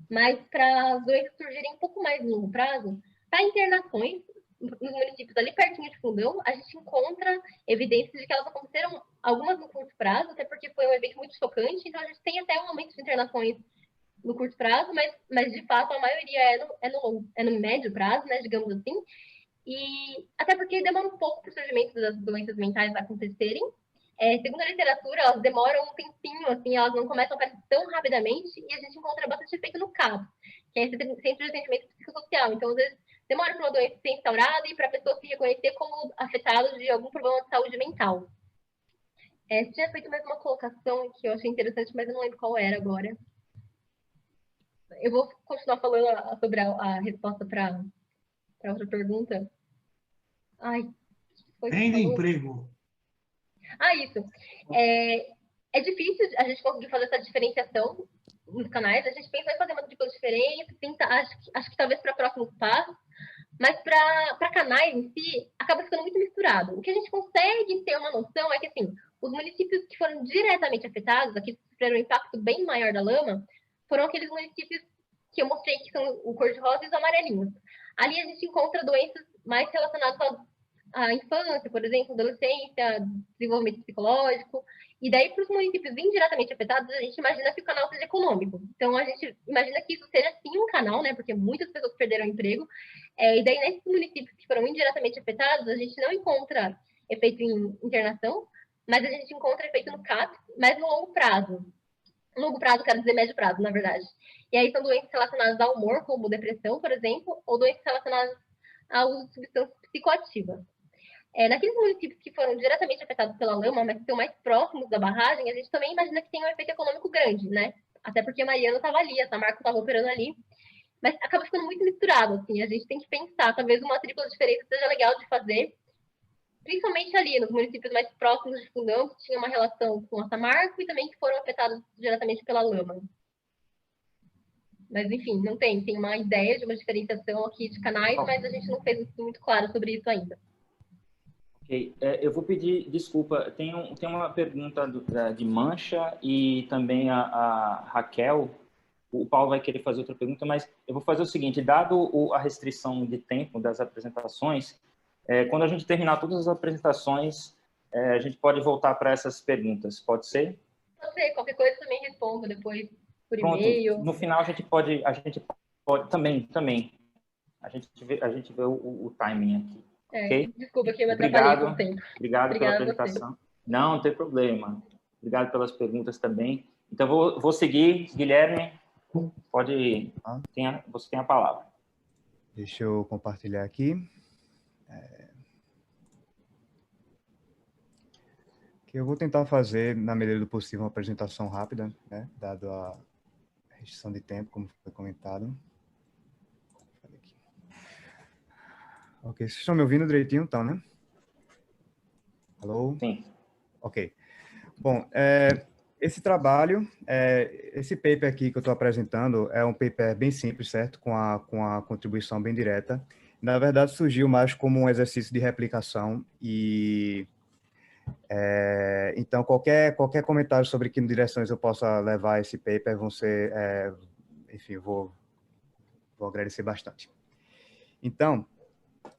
Mas para as doenças surgirem um pouco mais no longo prazo, para internações, nos municípios ali pertinho de Fundão, a gente encontra evidências de que elas aconteceram, algumas no curto prazo, até porque foi um evento muito chocante, então a gente tem até um aumento de internações no curto prazo, mas de fato a maioria é no médio prazo, né, digamos assim, e até porque demora um pouco para o surgimento das doenças mentais acontecerem. Segundo a literatura, elas demoram um tempinho, assim, elas não começam a aparecer tão rapidamente, e a gente encontra bastante efeito no CAPS, que é esse Centro de Atendimento Psicossocial. Então, às vezes, demora para uma doença ser instaurada e para a pessoa se reconhecer como afetada de algum problema de saúde mental. Você tinha feito mais uma colocação que eu achei interessante, mas eu não lembro qual era agora. Eu vou continuar falando sobre a resposta para outra pergunta.
Renda e emprego.
Isso. É difícil a gente conseguir fazer essa diferenciação nos canais. A gente pensa em fazer uma tripla diferença, acho que talvez para próximos passos, mas para canais em si, acaba ficando muito misturado. O que a gente consegue ter uma noção é que, assim, os municípios que foram diretamente afetados, aqui que sofreram um impacto bem maior da lama, foram aqueles municípios que eu mostrei que são o cor-de-rosa e os amarelinhos. Ali a gente encontra doenças mais relacionadas à infância, por exemplo, adolescência, desenvolvimento psicológico. E daí, para os municípios indiretamente afetados, a gente imagina que o canal seja econômico. Então, a gente imagina que isso seja, sim, um canal, né? Porque muitas pessoas perderam o emprego. E daí, nesses municípios que foram indiretamente afetados, a gente não encontra efeito em internação, mas a gente encontra efeito no CAPS, mas no longo prazo. Longo prazo, quero dizer médio prazo, na verdade. E aí são doenças relacionadas ao humor, como depressão, por exemplo, ou doenças relacionadas ao uso de substâncias psicoativas. Naqueles municípios que foram diretamente afetados pela lama, mas que estão mais próximos da barragem, a gente também imagina que tem um efeito econômico grande, né? Até porque a Mariana estava ali, a Samarco estava operando ali. Mas acaba ficando muito misturado, assim. A gente tem que pensar, talvez uma tripla diferença seja legal de fazer, principalmente ali nos municípios mais próximos de Fundão, que tinha uma relação com a Samarco e também que foram afetados diretamente pela lama. Mas, enfim, não tem. Tem uma ideia de uma diferenciação aqui de canais, mas a gente não fez muito claro sobre isso ainda.
Ok. Eu vou pedir desculpa. Tem uma pergunta de Mancha e também a Raquel. O Paulo vai querer fazer outra pergunta, mas eu vou fazer o seguinte. Dado a restrição de tempo das apresentações, quando a gente terminar todas as apresentações, a gente pode voltar para essas perguntas. Pode ser?
Pode ser. Qualquer coisa também respondo depois por
Pronto.
e-mail.
No final, a gente pode também. A gente vê o timing aqui. Okay?
Desculpa que eu me atrapalhei com o tempo.
Obrigado pela apresentação. Não tem problema. Obrigado pelas perguntas também. Então, vou seguir. Guilherme, pode ir. Você tem a palavra.
Deixa eu compartilhar aqui. Que eu vou tentar fazer, na medida do possível, uma apresentação rápida, né? Dado a restrição de tempo, como foi comentado. Ok, vocês estão me ouvindo direitinho, então, né? Alô?
Sim.
Ok. Bom, esse trabalho, esse paper aqui que eu estou apresentando é um paper bem simples, certo? Com a contribuição bem direta. Na verdade, surgiu mais como um exercício de replicação e... então, qualquer comentário sobre que direções eu possa levar esse paper vão ser... enfim, vou agradecer bastante. Então...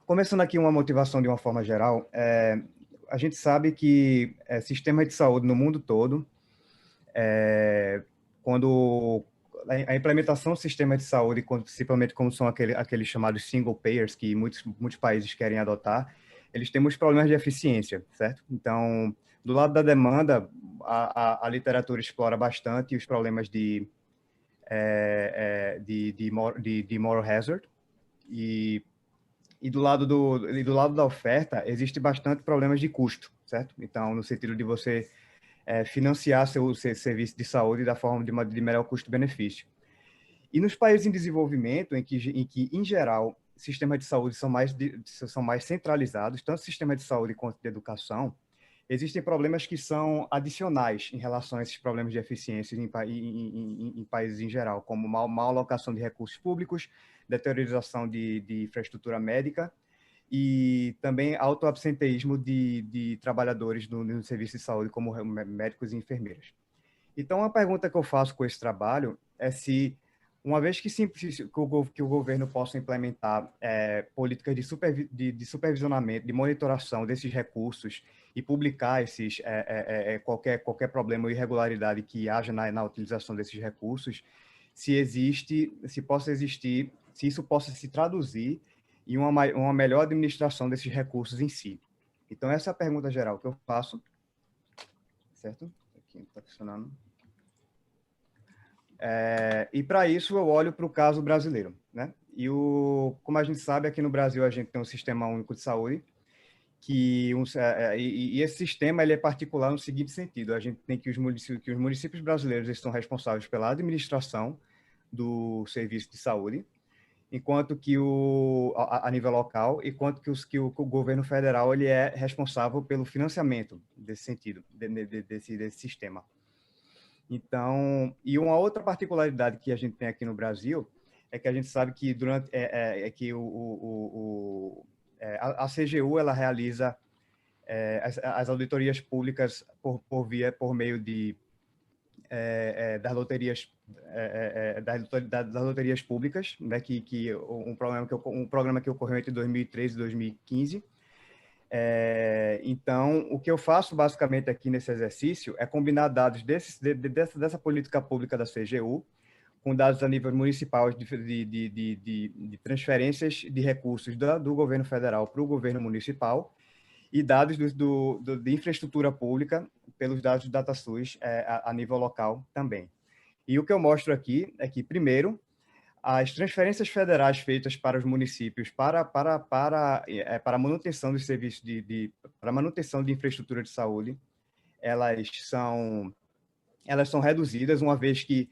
Começando aqui uma motivação de uma forma geral, a gente sabe que sistemas de saúde no mundo todo, quando a implementação do sistema de saúde, principalmente como são aqueles chamados single payers, que muitos países querem adotar, eles têm muitos problemas de eficiência, certo? Então, do lado da demanda, a literatura explora bastante os problemas de moral hazard, e do lado da oferta, existe bastante problemas de custo, certo? Então, no sentido de você financiar seu serviço de saúde da forma de melhor custo-benefício. E nos países em desenvolvimento, em que em geral, sistemas de saúde são mais centralizados, tanto sistema de saúde quanto de educação, existem problemas que são adicionais em relação a esses problemas de eficiência em países em geral, como má alocação de recursos públicos, deteriorização de infraestrutura médica e também alto absenteísmo de trabalhadores no serviço de saúde, como médicos e enfermeiras. Então, a pergunta que eu faço com esse trabalho é se, uma vez que o governo possa implementar políticas de supervisionamento, de monitoração desses recursos e publicar qualquer problema ou irregularidade que haja na utilização desses recursos, se isso possa se traduzir em uma melhor administração desses recursos em si. Então, essa é a pergunta geral que eu faço. Certo? Aqui está funcionando. E, para isso, eu olho para o caso brasileiro, né? Como a gente sabe, aqui no Brasil, a gente tem um Sistema Único de Saúde, e esse sistema ele é particular no seguinte sentido: a gente tem que os municípios brasileiros estão responsáveis pela administração do serviço de saúde, enquanto que a nível local, enquanto que o governo federal ele é responsável pelo financiamento desse sentido, desse sistema. Então, e uma outra particularidade que a gente tem aqui no Brasil é que a gente sabe que a CGU ela realiza as auditorias públicas por meio das loterias públicas, né, um programa que ocorreu entre 2013 e 2015. Então, o que eu faço basicamente aqui nesse exercício é combinar dados dessa política pública da CGU com dados a nível municipal de transferências de recursos do governo federal para o governo municipal e dados de infraestrutura pública pelos dados do DataSUS a nível local também. E o que eu mostro aqui é que, primeiro, as transferências federais feitas para os municípios para a manutenção dos serviços para a manutenção de infraestrutura de saúde, elas são reduzidas, uma vez que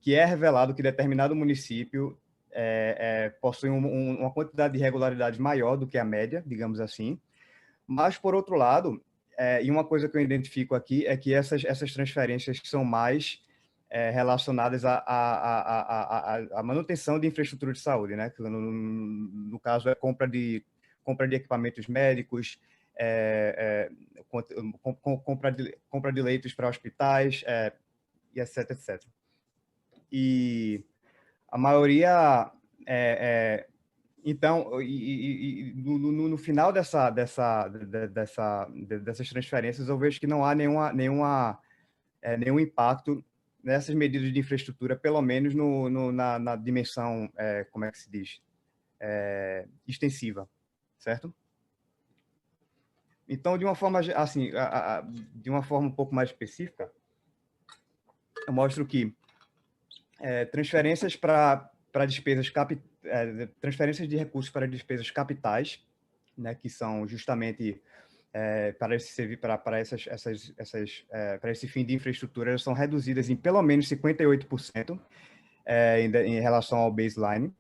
é revelado que determinado município possui uma quantidade de irregularidades maior do que a média, digamos assim, Mas, por outro lado, e uma coisa que eu identifico aqui é que essas transferências são mais relacionadas à manutenção de infraestrutura de saúde, né? No caso, é compra de equipamentos médicos, compra de leitos para hospitais, e etc, etc. E a maioria... então, no final dessas transferências, eu vejo que não há nenhum impacto nessas medidas de infraestrutura, pelo menos na dimensão, como é que se diz, extensiva, certo? Então, de uma forma assim, de uma forma um pouco mais específica, eu mostro que transferências para despesas transferências de recursos para despesas capitais, né, que são justamente para esse fim de infraestrutura, elas são reduzidas em pelo menos 58% em relação ao baseline.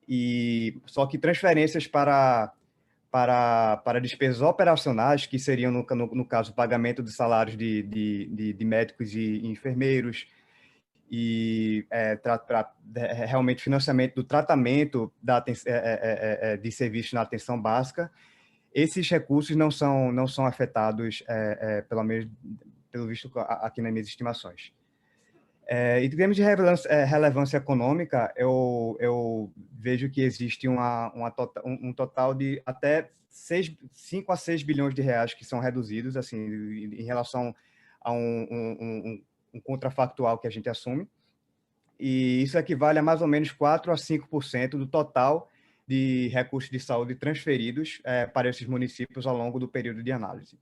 E só que transferências para despesas operacionais, que seriam, no caso, pagamento de salários de médicos e enfermeiros, e realmente financiamento do tratamento de serviços na atenção básica, esses recursos não são afetados, pelo menos pelo visto aqui nas minhas estimações. Em termos de relevância econômica, eu vejo que existe um total de até 5 a 6 bilhões de reais que são reduzidos, assim, em relação a um contrafactual que a gente assume, e isso equivale a mais ou menos 4 a 5% do total de recursos de saúde transferidos para esses municípios ao longo do período de análise.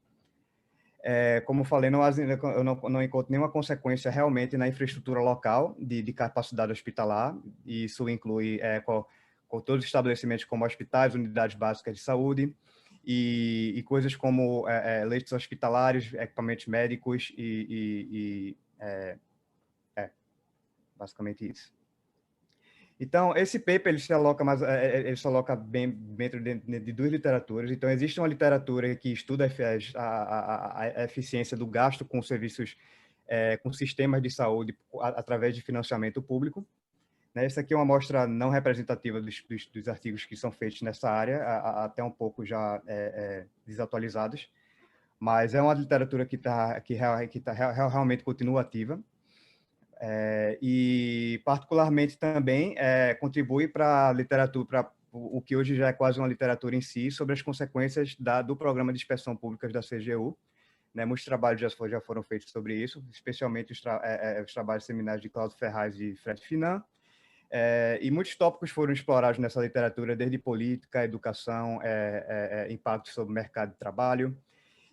Como eu falei, eu não encontro nenhuma consequência realmente na infraestrutura local de capacidade hospitalar, e isso inclui com todos os estabelecimentos como hospitais, unidades básicas de saúde, e coisas como leitos hospitalares, equipamentos médicos basicamente isso. Então, esse paper ele se aloca bem dentro de duas literaturas. Então, existe uma literatura que estuda a eficiência do gasto com serviços, com sistemas de saúde através de financiamento público. Essa aqui é uma amostra não representativa dos artigos que são feitos nessa área, até um pouco já desatualizados, mas é uma literatura que realmente continua ativa. E particularmente também contribui para a literatura, para o que hoje já é quase uma literatura em si, sobre as consequências do Programa de Inspeção Públicas da CGU. Muitos trabalhos já foram feitos sobre isso, especialmente os trabalhos seminais de Cláudio Ferraz e Fred Finan, e muitos tópicos foram explorados nessa literatura, desde política, educação, impacto sobre o mercado de trabalho.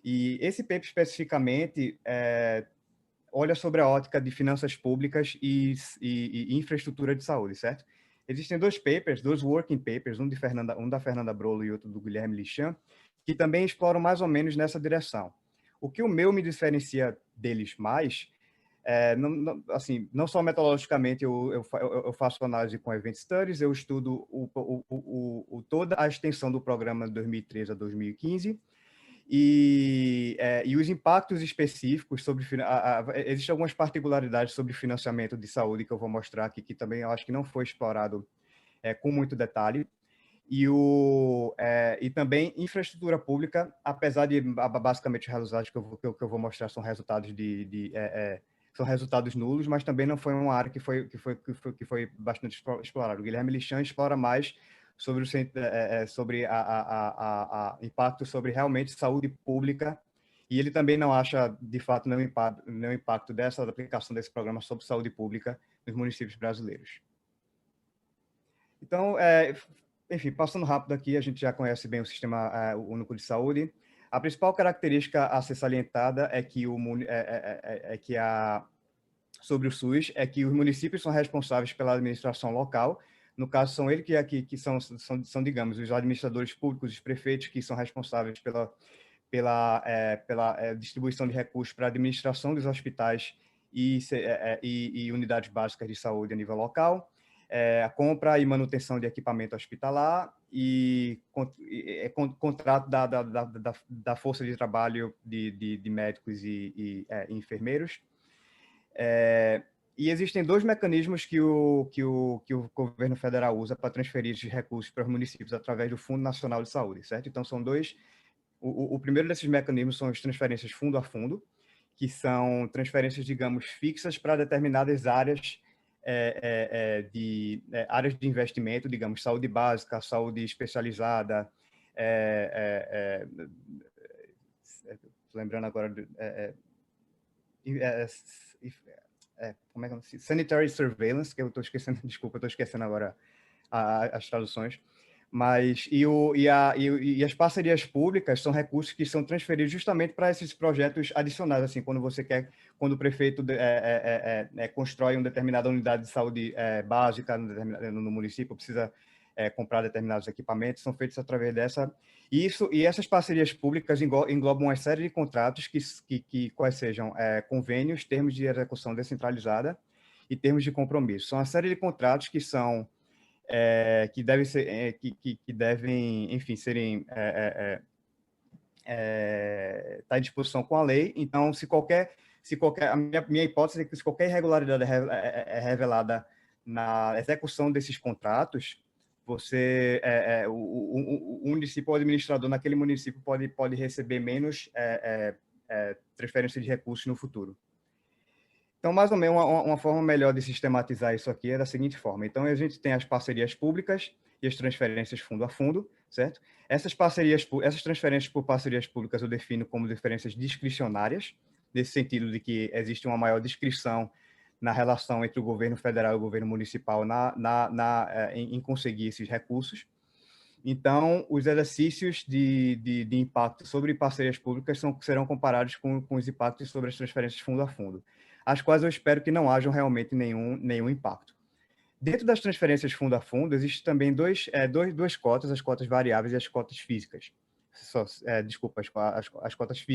E esse paper especificamente olha sobre a ótica de finanças públicas e infraestrutura de saúde, certo? Existem dois papers, dois working papers, um da Fernanda Brolo e outro do Guilherme Lichan, que também exploram mais ou menos nessa direção. O que o meu me diferencia deles mais, não só metodologicamente eu faço análise com Event Studies, eu estudo toda a extensão do programa de 2013 a 2015, e os impactos específicos sobre... Existem algumas particularidades sobre financiamento de saúde que eu vou mostrar aqui, que também eu acho que não foi explorado com muito detalhe. E também infraestrutura pública, apesar de basicamente os resultados que eu vou mostrar são resultados são resultados nulos, mas também não foi uma área que foi bastante explorada. O Guilherme Lichan explora mais sobre impacto sobre realmente saúde pública, e ele também não acha, de fato, nenhum impacto da aplicação desse programa sobre saúde pública nos municípios brasileiros. Então, enfim, passando rápido aqui, a gente já conhece bem o Sistema Único de Saúde. A principal característica a ser salientada sobre o SUS é que os municípios são responsáveis pela administração local. No caso, são eles que são, digamos, os administradores públicos, os prefeitos, que são responsáveis pela distribuição de recursos para a administração dos hospitais e unidades básicas de saúde a nível local. a compra e manutenção de equipamento hospitalar e contrato da força de trabalho de médicos e enfermeiros. E existem dois mecanismos que o governo federal usa para transferir esses recursos para os municípios através do Fundo Nacional de Saúde, certo? Então, são dois. O primeiro desses mecanismos são as transferências fundo a fundo, que são transferências, digamos, fixas para determinadas áreas áreas de investimento, digamos, saúde básica, saúde especializada, lembrando agora, como é que é? Sanitary Surveillance, que eu estou esquecendo, desculpa, eu estou esquecendo agora as traduções, mas e as parcerias públicas são recursos que são transferidos justamente para esses projetos adicionais, assim, quando o prefeito constrói uma determinada unidade de saúde básica no município, precisa comprar determinados equipamentos, são feitos através dessa. E essas parcerias públicas englobam uma série de contratos que quais sejam convênios, termos de execução descentralizada e termos de compromisso. São uma série de contratos que são que devem ser, que devem, enfim, serem tá em disposição com a lei. Então, a minha hipótese é que se qualquer irregularidade é revelada na execução desses contratos, o município, o administrador naquele município pode receber menos transferência de recursos no futuro. Então, mais ou menos, uma forma melhor de sistematizar isso aqui é da seguinte forma. Então, a gente tem as parcerias públicas e as transferências fundo a fundo, certo? Essas transferências por parcerias públicas eu defino como diferenças discricionárias, nesse sentido de que existe uma maior discrição na relação entre o governo federal e o governo municipal em conseguir esses recursos. Então, os exercícios de impacto sobre parcerias públicas serão comparados com os impactos sobre as transferências fundo a fundo, as quais eu espero que não hajam realmente nenhum impacto. Dentro das transferências fundo a fundo, existem também duas cotas, as cotas variáveis e as cotas físicas. Desculpa, as cotas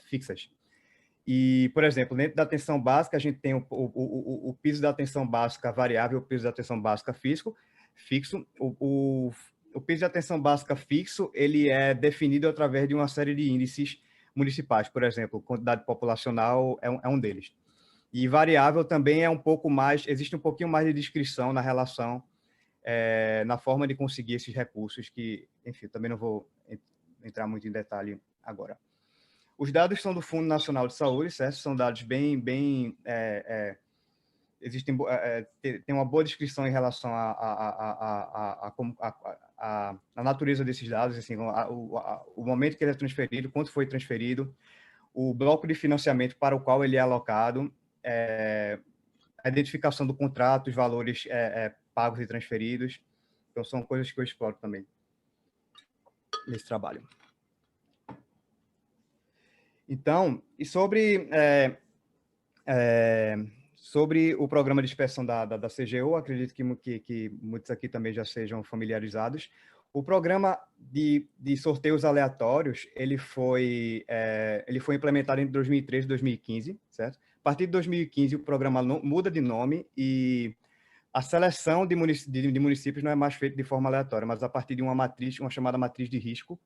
fixas. E, por exemplo, dentro da atenção básica, a gente tem o piso da atenção básica variável e o piso da atenção básica fixo. O piso de atenção básica fixo, ele é definido através de uma série de índices municipais. Por exemplo, quantidade populacional é um deles. E variável também é um pouco mais, existe um pouquinho mais de discrição na relação, na forma de conseguir esses recursos, que, enfim, também não vou entrar muito em detalhe agora. Os dados são do Fundo Nacional de Saúde, certo? São dados tem uma boa descrição em relação à natureza desses dados, assim, o momento que ele é transferido, quanto foi transferido, o bloco de financiamento para o qual ele é alocado, a identificação do contrato, os valores pagos e transferidos. Então, são coisas que eu exploro também nesse trabalho. Então, e sobre o programa de inspeção da CGU, acredito que muitos aqui também já sejam familiarizados. O programa de sorteios aleatórios, ele foi implementado entre 2013 e 2015, certo? A partir de 2015, o programa muda de nome e a seleção de municípios não é mais feita de forma aleatória, mas a partir de uma chamada matriz de risco,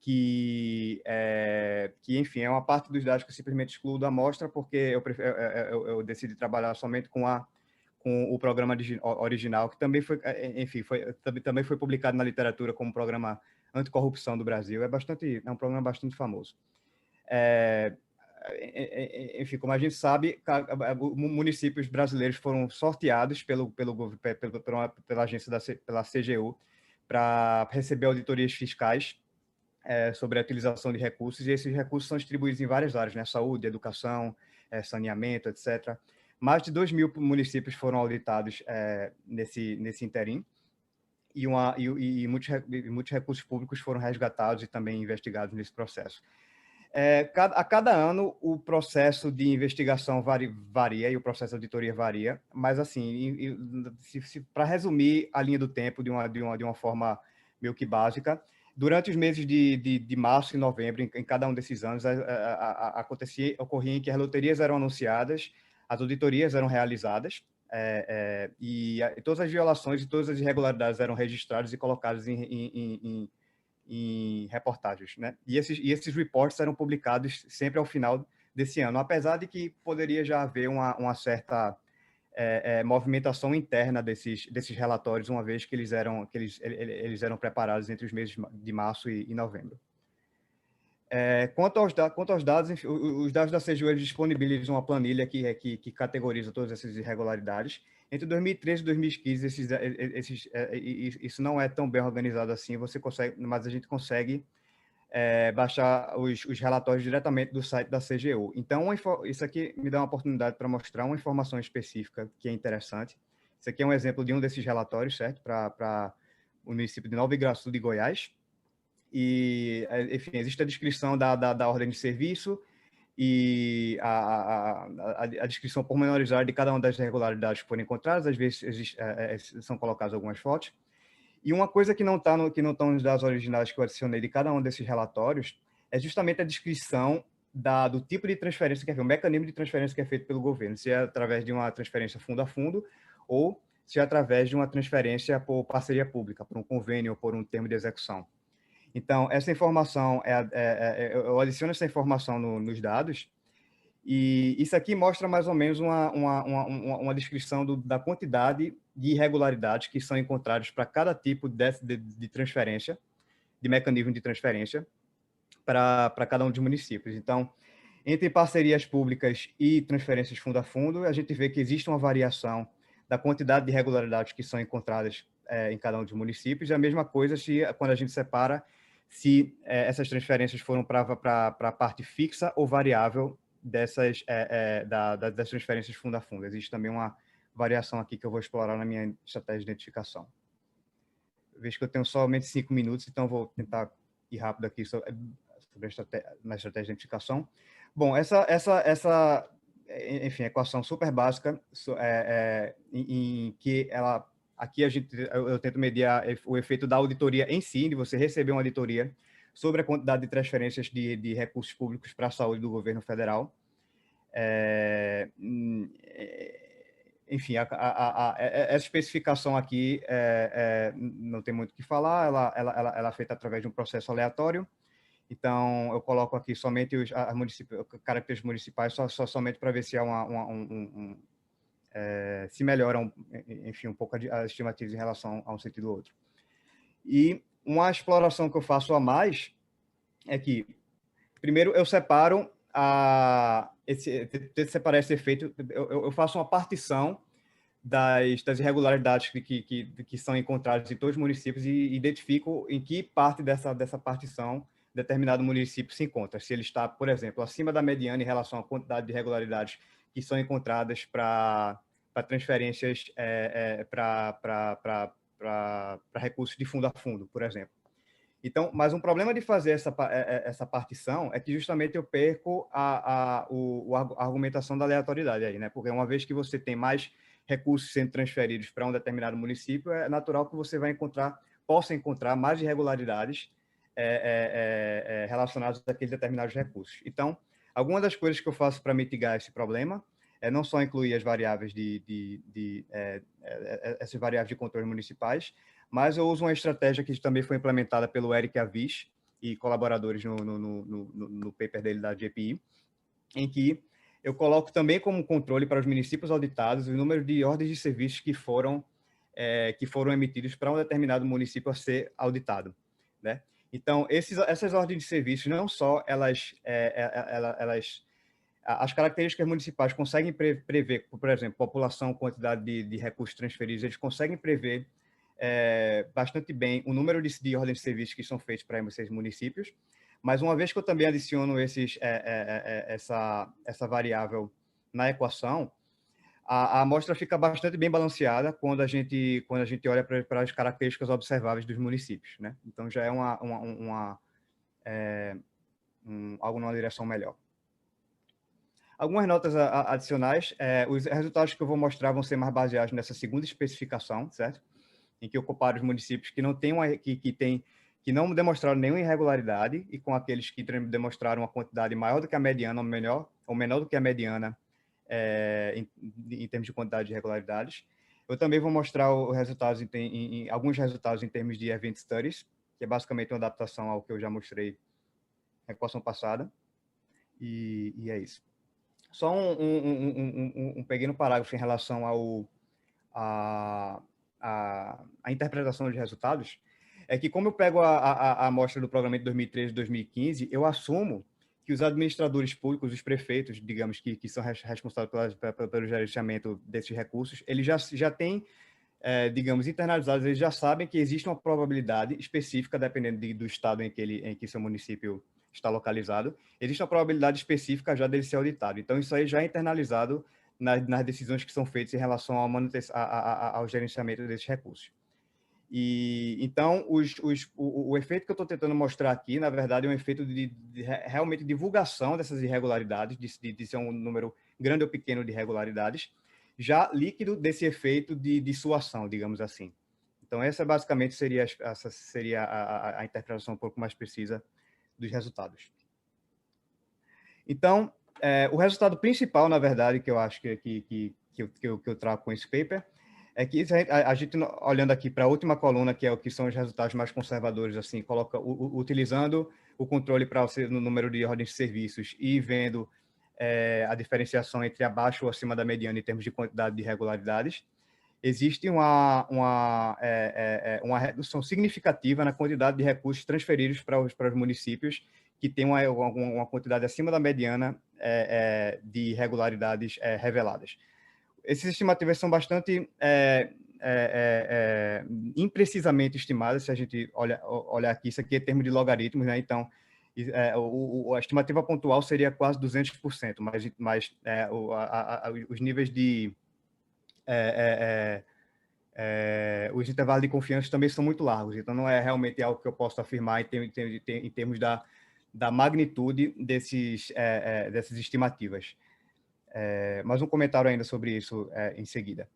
que enfim, é uma parte dos dados que eu simplesmente excluo da amostra, porque eu decidi trabalhar somente com o programa original, que também foi, enfim, também foi publicado na literatura como programa anticorrupção do Brasil. É um programa bastante famoso. Enfim, como a gente sabe, municípios brasileiros foram sorteados pela agência pela CGU para receber auditorias fiscais sobre a utilização de recursos, e esses recursos são distribuídos em várias áreas, né? Saúde, educação, saneamento, etc. Mais de 2.000 municípios foram auditados nesse interim, e muitos recursos públicos foram resgatados e também investigados nesse processo. A cada ano, o processo de investigação varia e o processo de auditoria varia, mas, assim, para resumir a linha do tempo de uma forma meio que básica, durante os meses de março e novembro, em cada um desses anos, ocorria em que as loterias eram anunciadas, as auditorias eram realizadas, e todas as violações e todas as irregularidades eram registradas e colocadas em reportagens, né? E esses reports eram publicados sempre ao final desse ano, apesar de que poderia já haver uma certa movimentação interna desses relatórios, uma vez que eles eram preparados entre os meses de março e novembro. Quanto aos dados, enfim, os dados da CGU eles disponibilizam uma planilha que categoriza todas essas irregularidades. Entre 2013 e 2015, isso não é tão bem organizado assim, mas a gente consegue baixar os relatórios diretamente do site da CGU. Então, isso aqui me dá uma oportunidade para mostrar uma informação específica que é interessante. Isso aqui é um exemplo de um desses relatórios, certo? Para o município de Nova Iguaçu de Goiás. E, enfim, existe a descrição da ordem de serviço e a descrição pormenorizada de cada uma das irregularidades que foram encontradas. Às vezes são colocadas algumas fotos. E uma coisa que não está nos dados originais que eu adicionei de cada um desses relatórios é justamente a descrição do tipo de transferência que é feito, o mecanismo de transferência que é feito pelo governo, se é através de uma transferência fundo a fundo ou se é através de uma transferência por parceria pública, por um convênio ou por um termo de execução. Então, essa informação, eu adiciono essa informação nos dados, e isso aqui mostra mais ou menos uma descrição da quantidade de irregularidades que são encontradas para cada tipo de transferência, de mecanismo de transferência, para cada um dos municípios. Então, entre parcerias públicas e transferências fundo a fundo, a gente vê que existe uma variação da quantidade de irregularidades que são encontradas em cada um dos municípios, e a mesma coisa quando a gente separa se essas transferências foram para a parte fixa ou variável das transferências fundo a fundo. Existe também uma variação aqui que eu vou explorar na minha estratégia de identificação. Vejo que eu tenho somente 5 minutos, então vou tentar ir rápido aqui sobre a estratégia de identificação. Bom, enfim, equação super básica, em que ela... Aqui eu tento medir o efeito da auditoria em si, de você receber uma auditoria sobre a quantidade de transferências de recursos públicos para a saúde do governo federal. Enfim, essa especificação aqui não tem muito o que falar, ela é feita através de um processo aleatório. Então, eu coloco aqui somente os caracteres municipais, somente para ver se há se melhoram, enfim, um pouco as estimativas em relação a um sentido ou outro. E uma exploração que eu faço a mais é que, primeiro, eu separo separar esse efeito, eu faço uma partição das irregularidades que são encontradas em todos os municípios e identifico em que parte dessa partição determinado município se encontra. Se ele está, por exemplo, acima da mediana em relação à quantidade de irregularidades que são encontradas para transferências para recursos de fundo a fundo, por exemplo. Então, mas um problema de fazer essa partição é que justamente eu perco a argumentação da aleatoriedade aí, né? Porque uma vez que você tem mais recursos sendo transferidos para um determinado município, é natural que você possa encontrar mais irregularidades relacionadas àqueles determinados recursos. Então, algumas das coisas que eu faço para mitigar esse problema não só incluir as variáveis essas variáveis de controle municipais, mas eu uso uma estratégia que também foi implementada pelo Eric Avis e colaboradores no paper dele da GPI, em que eu coloco também como controle para os municípios auditados o número de ordens de serviços que foram emitidos para um determinado município a ser auditado, né? Então, essas ordens de serviços, não só as características municipais conseguem prever, por exemplo, população, quantidade de recursos transferidos, eles conseguem prever bastante bem o número de ordens de serviços que são feitos para esses municípios, mas uma vez que eu também adiciono essa variável na equação, a amostra fica bastante bem balanceada quando a gente olha para as características observáveis dos municípios, né? Então já é algo numa direção melhor. Algumas notas adicionais, os resultados que eu vou mostrar vão ser mais baseados nessa segunda especificação, certo? Em que eu comparo os municípios que não não demonstraram nenhuma irregularidade e com aqueles que demonstraram uma quantidade maior do que a mediana ou menor do que a mediana em termos de quantidade de irregularidades. Eu também vou mostrar os resultados alguns resultados em termos de Event Studies, que é basicamente uma adaptação ao que eu já mostrei na equação passada. E é isso. Só um pequeno parágrafo em relação à interpretação de resultados, é que como eu pego a amostra do programa de 2013 e 2015, eu assumo que os administradores públicos, os prefeitos, digamos, que são responsáveis pelo gerenciamento desses recursos, eles já têm, digamos, internalizados, eles já sabem que existe uma probabilidade específica, dependendo do estado em que seu município está localizado, existe uma probabilidade específica já dele ser auditado. Então, isso aí já é internalizado nas decisões que são feitas em relação ao gerenciamento desses recursos. E então o efeito que eu estou tentando mostrar aqui, na verdade, é um efeito de realmente divulgação dessas irregularidades, de ser um número grande ou pequeno de irregularidades, já líquido desse efeito de dissuasão, digamos assim. Então essa basicamente seria a interpretação um pouco mais precisa dos resultados. Então o resultado principal, na verdade, que eu acho que eu trago com esse paper é que a gente, olhando aqui para a última coluna, que é o que são os resultados mais conservadores, assim, utilizando o controle no número de ordens de serviços e vendo a diferenciação entre abaixo ou acima da mediana em termos de quantidade de irregularidades, existe uma redução significativa na quantidade de recursos transferidos para os municípios que têm uma quantidade acima da mediana de irregularidades reveladas. Essas estimativas são bastante imprecisamente estimadas, se a gente olhar aqui, isso aqui é termo de logaritmos, né? Então, a estimativa pontual seria quase 200%, mas os níveis de... os intervalos de confiança também são muito largos, então não é realmente algo que eu posso afirmar em termos da magnitude dessas estimativas. Mais um comentário ainda sobre isso em seguida.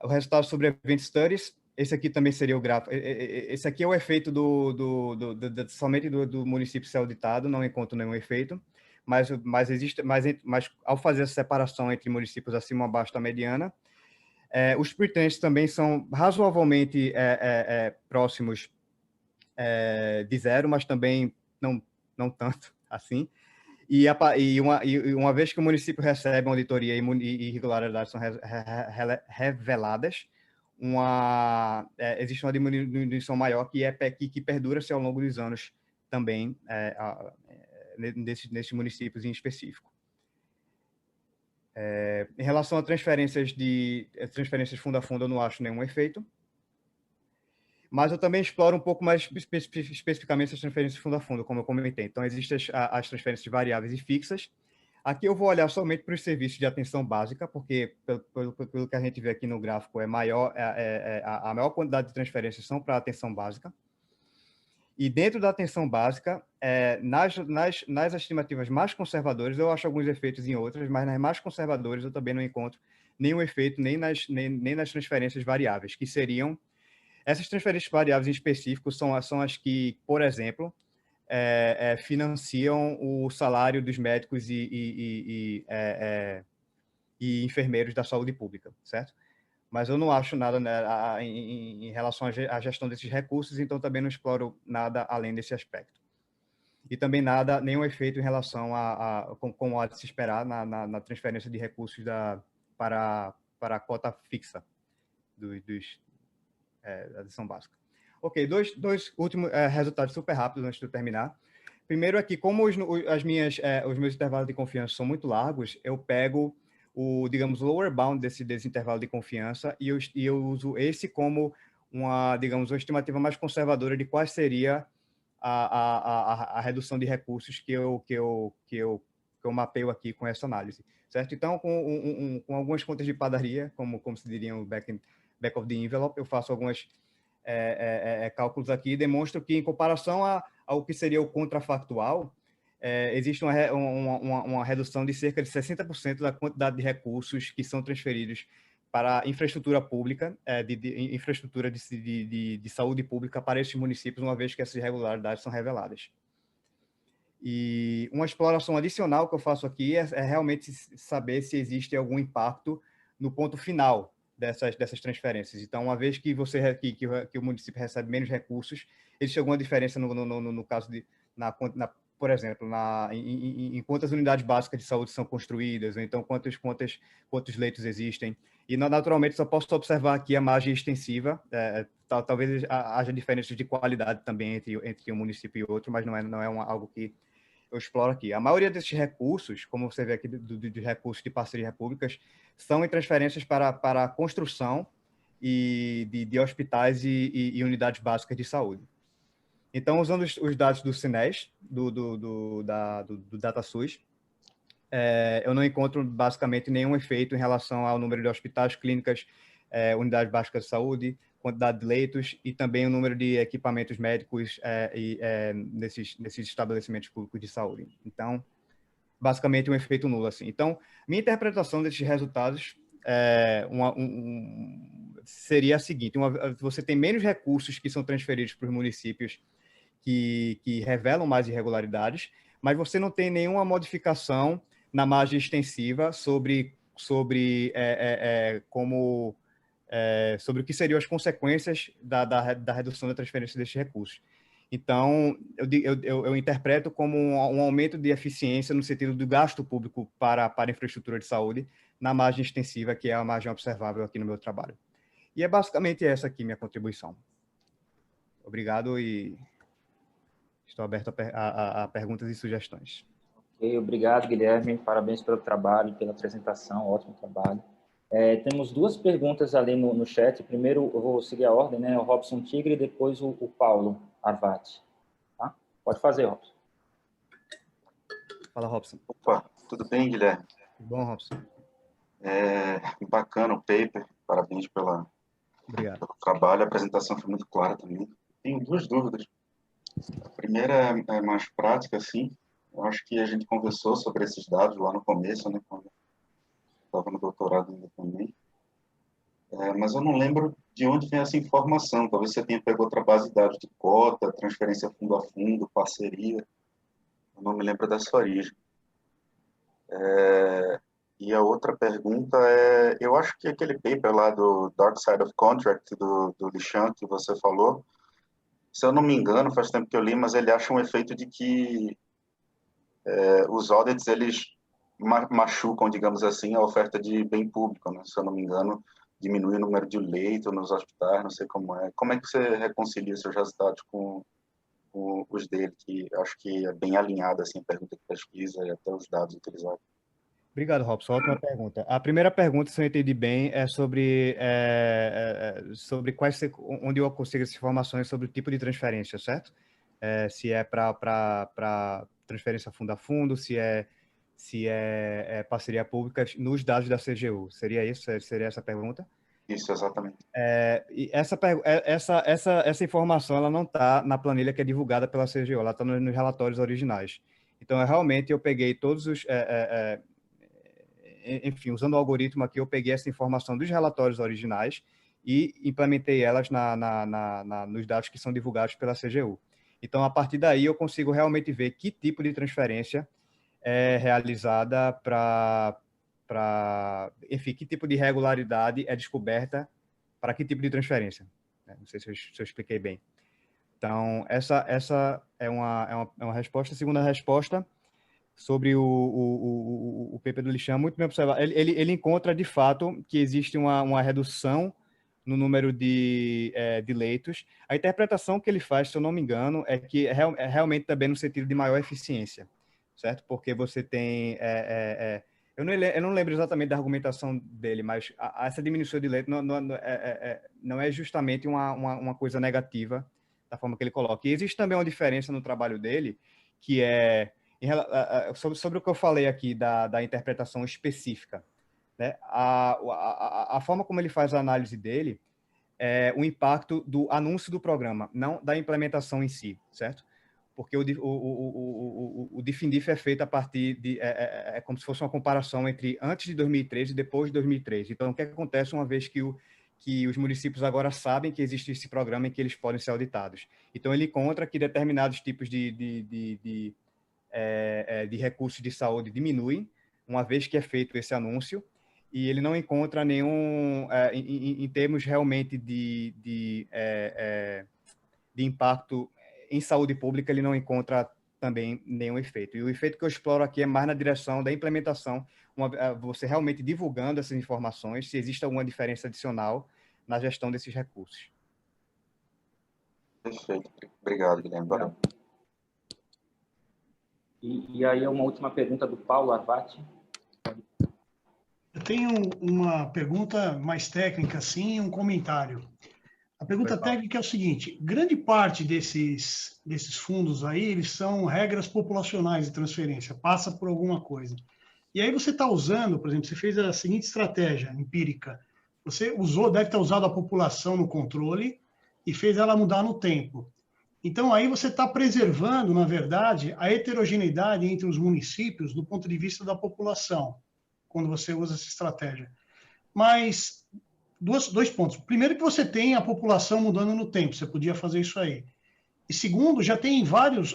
O resultado sobre Event Studies, esse aqui também seria o gráfico. Esse aqui é o efeito somente do município ser auditado, não encontro nenhum efeito, mas ao fazer essa separação entre municípios acima ou abaixo da mediana, os pretenses também são razoavelmente próximos de zero, mas também não tanto assim. E uma vez que o município recebe uma auditoria e irregularidades são reveladas, existe uma diminuição maior que perdura-se ao longo dos anos também nesses municípios em específico. Em relação a transferências fundo a fundo, eu não acho nenhum efeito. Mas eu também exploro um pouco mais especificamente as transferências fundo a fundo, como eu comentei. Então, existem as transferências variáveis e fixas. Aqui eu vou olhar somente para os serviços de atenção básica, porque, pelo que a gente vê aqui no gráfico, a maior quantidade de transferências são para a atenção básica. E dentro da atenção básica, nas estimativas mais conservadoras, eu acho alguns efeitos em outras, mas nas mais conservadoras eu também não encontro nenhum efeito nem nas transferências variáveis, que seriam... Essas transferências variáveis em específico são as que, por exemplo, financiam o salário dos médicos e enfermeiros da saúde pública, certo? Mas eu não acho nada, né, em relação à gestão desses recursos, então também não exploro nada além desse aspecto. E também nenhum efeito em relação como há de se esperar na transferência de recursos para a cota fixa da adição básica. Ok, dois últimos resultados super rápidos antes de eu terminar. Primeiro é que, como os meus intervalos de confiança são muito largos, eu pego digamos, lower bound desse intervalo de confiança e eu uso esse como uma estimativa mais conservadora de qual seria a redução de recursos que eu mapeio aqui com essa análise, certo? Então, com algumas contas de padaria, como se diriam back of the envelope, eu faço alguns cálculos aqui e demonstro que, em comparação ao que seria o contrafactual, existe uma redução de cerca de 60% da quantidade de recursos que são transferidos para a infraestrutura pública, infraestrutura de saúde pública para esses municípios, uma vez que essas irregularidades são reveladas. E uma exploração adicional que eu faço aqui é realmente saber se existe algum impacto no ponto final dessas transferências. Então, uma vez que que o município recebe menos recursos, existe alguma diferença no caso de, por exemplo, em quantas unidades básicas de saúde são construídas, ou então quantos leitos existem. E, naturalmente, só posso observar aqui a margem extensiva. Talvez haja diferenças de qualidade também entre um município e outro, mas não é algo que eu exploro aqui. A maioria desses recursos, como você vê aqui, de recursos de parcerias públicas, são em transferências para a construção de hospitais e unidades básicas de saúde. Então, usando os dados do Cines, do DataSUS, eu não encontro basicamente nenhum efeito em relação ao número de hospitais, clínicas, unidades básicas de saúde, quantidade de leitos e também o número de equipamentos médicos nesses estabelecimentos públicos de saúde. Então, basicamente um efeito nulo, assim. Então, minha interpretação desses resultados seria a seguinte: você tem menos recursos que são transferidos para os municípios que revelam mais irregularidades, mas você não tem nenhuma modificação na margem extensiva sobre sobre o que seriam as consequências da redução da transferência desses recursos. Então, eu interpreto como um aumento de eficiência no sentido do gasto público para a infraestrutura de saúde na margem extensiva, que é a margem observável aqui no meu trabalho. E é basicamente essa aqui minha contribuição. Obrigado e estou aberto a perguntas e sugestões.
Ok, obrigado, Guilherme. Parabéns pelo trabalho, pela apresentação, ótimo trabalho. Temos duas perguntas ali no chat. Primeiro, eu vou seguir a ordem, né? O Robson Tigre e depois o Paulo Arvati. Tá? Pode fazer, Robson.
Fala, Robson.
Opa, tudo bem, Guilherme?
Tudo bom, Robson?
Bacana o paper, parabéns pelo trabalho. A apresentação foi muito clara também. Tenho duas dúvidas. A primeira é mais prática, assim. Eu acho que a gente conversou sobre esses dados lá no começo, né, quando estava no doutorado ainda também. Mas eu não lembro de onde vem essa informação. Talvez você tenha pegado outra base de dados de cota, transferência fundo a fundo, parceria. Eu não me lembro dessa origem. E a outra pergunta eu acho que aquele paper lá do Dark Side of Contract, do Lishan, que você falou, se eu não me engano, faz tempo que eu li, mas ele acha um efeito de que os audits, eles machucam, digamos assim, a oferta de bem público, né? Se eu não me engano, diminui o número de leitos nos hospitais, não sei como é. Como é que você reconcilia seus resultados com os dele, que acho que é bem alinhado, assim, a pergunta de pesquisa e até os dados utilizados?
Obrigado, Robson. Ótima pergunta. A primeira pergunta, se eu entendi bem, é sobre onde eu consigo essas informações sobre o tipo de transferência, certo? Se é para transferência fundo a fundo, se é parceria pública, nos dados da CGU. Seria isso? Seria essa a pergunta?
Isso, exatamente.
E essa informação ela não está na planilha que é divulgada pela CGU, ela está nos relatórios originais. Então, realmente, eu peguei todos os... enfim, usando o algoritmo aqui, eu peguei essa informação dos relatórios originais e implementei elas nos dados que são divulgados pela CGU. Então, a partir daí, eu consigo realmente ver que tipo de transferência é realizada enfim, que tipo de irregularidade é descoberta para que tipo de transferência. Não sei se eu expliquei bem. Então, essa é uma resposta. A segunda resposta, sobre o paper do Lishan, muito bem observado. Ele encontra, de fato, que existe uma redução no número de leitos. A interpretação que ele faz, se eu não me engano, é que é realmente também no sentido de maior eficiência, certo? Porque você tem... eu não lembro exatamente da argumentação dele, mas essa diminuição de leito não é justamente uma coisa negativa da forma que ele coloca. E existe também uma diferença no trabalho dele, que é sobre o que eu falei aqui da interpretação específica, né? A forma como ele faz a análise dele é o impacto do anúncio do programa, não da implementação em si, certo? Porque o DIFINDIF é feito a partir de... É como se fosse uma comparação entre antes de 2013 e depois de 2013. Então, o que acontece uma vez que os municípios agora sabem que existe esse programa em que eles podem ser auditados? Então, ele encontra que determinados tipos de de recursos de saúde diminuem, uma vez que é feito esse anúncio, e ele não encontra nenhum, em termos realmente de impacto em saúde pública, ele não encontra também nenhum efeito. E o efeito que eu exploro aqui é mais na direção da implementação, você realmente divulgando essas informações, se existe alguma diferença adicional na gestão desses recursos.
Perfeito. Obrigado, Guilherme. Valeu.
E aí, uma última pergunta do Paulo Arvati.
Eu tenho uma pergunta mais técnica, assim, um comentário. A pergunta técnica é o seguinte: grande parte desses fundos aí, eles são regras populacionais de transferência, passa por alguma coisa. E aí você está usando, por exemplo, você fez a seguinte estratégia empírica. Você deve ter usado a população no controle e fez ela mudar no tempo. Então, aí você está preservando, na verdade, a heterogeneidade entre os municípios do ponto de vista da população, quando você usa essa estratégia. Mas, dois pontos. Primeiro, que você tem a população mudando no tempo, você podia fazer isso aí. E segundo, já tem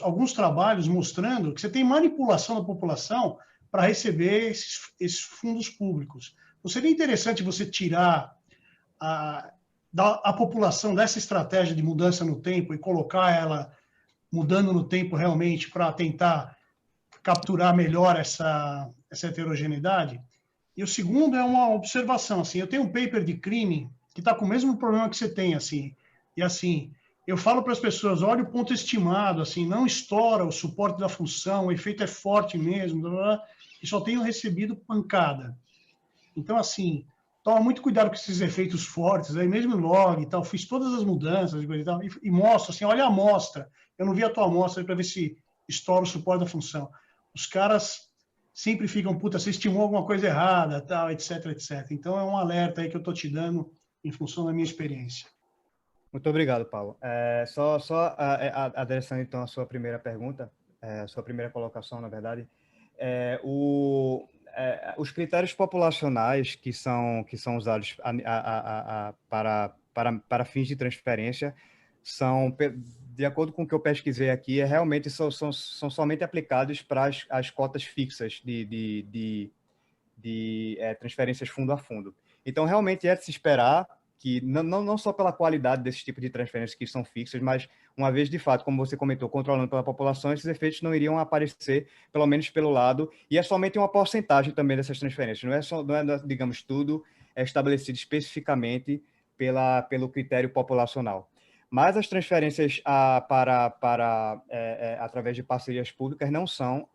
alguns trabalhos mostrando que você tem manipulação da população para receber esses fundos públicos. Não seria interessante você tirar a população dessa estratégia de mudança no tempo e colocar ela mudando no tempo realmente para tentar capturar melhor essa heterogeneidade? E o segundo é uma observação, assim, eu tenho um paper de crime que está com o mesmo problema que você tem, assim, e assim, eu falo para as pessoas, olha o ponto estimado, assim, não estoura o suporte da função, o efeito é forte mesmo, blá, blá, blá, e só tenho recebido pancada. Então, assim, toma muito cuidado com esses efeitos fortes, aí mesmo em log e tal, fiz todas as mudanças e mostro, assim, olha a amostra, eu não vi a tua amostra para ver se estoura o suporte da função. Os caras sempre ficam, puta, você estimou alguma coisa errada, tal, etc, etc. Então, é um alerta aí que eu estou te dando em função da minha experiência.
Muito obrigado, Paulo. Só adereçando, então, a sua primeira pergunta, a sua primeira colocação, na verdade, os critérios populacionais que são usados para fins de transferência são, de acordo com o que eu pesquisei aqui, realmente são somente aplicados para as cotas fixas de transferências fundo a fundo. Então, realmente é de se esperar que, não só pela qualidade desse tipo de transferências que são fixas, mas, uma vez, de fato, como você comentou, controlando pela população, esses efeitos não iriam aparecer, pelo menos pelo lado, e é somente uma porcentagem também dessas transferências, não é digamos, tudo é estabelecido especificamente pelo critério populacional. Mas as transferências através de parcerias públicas não são,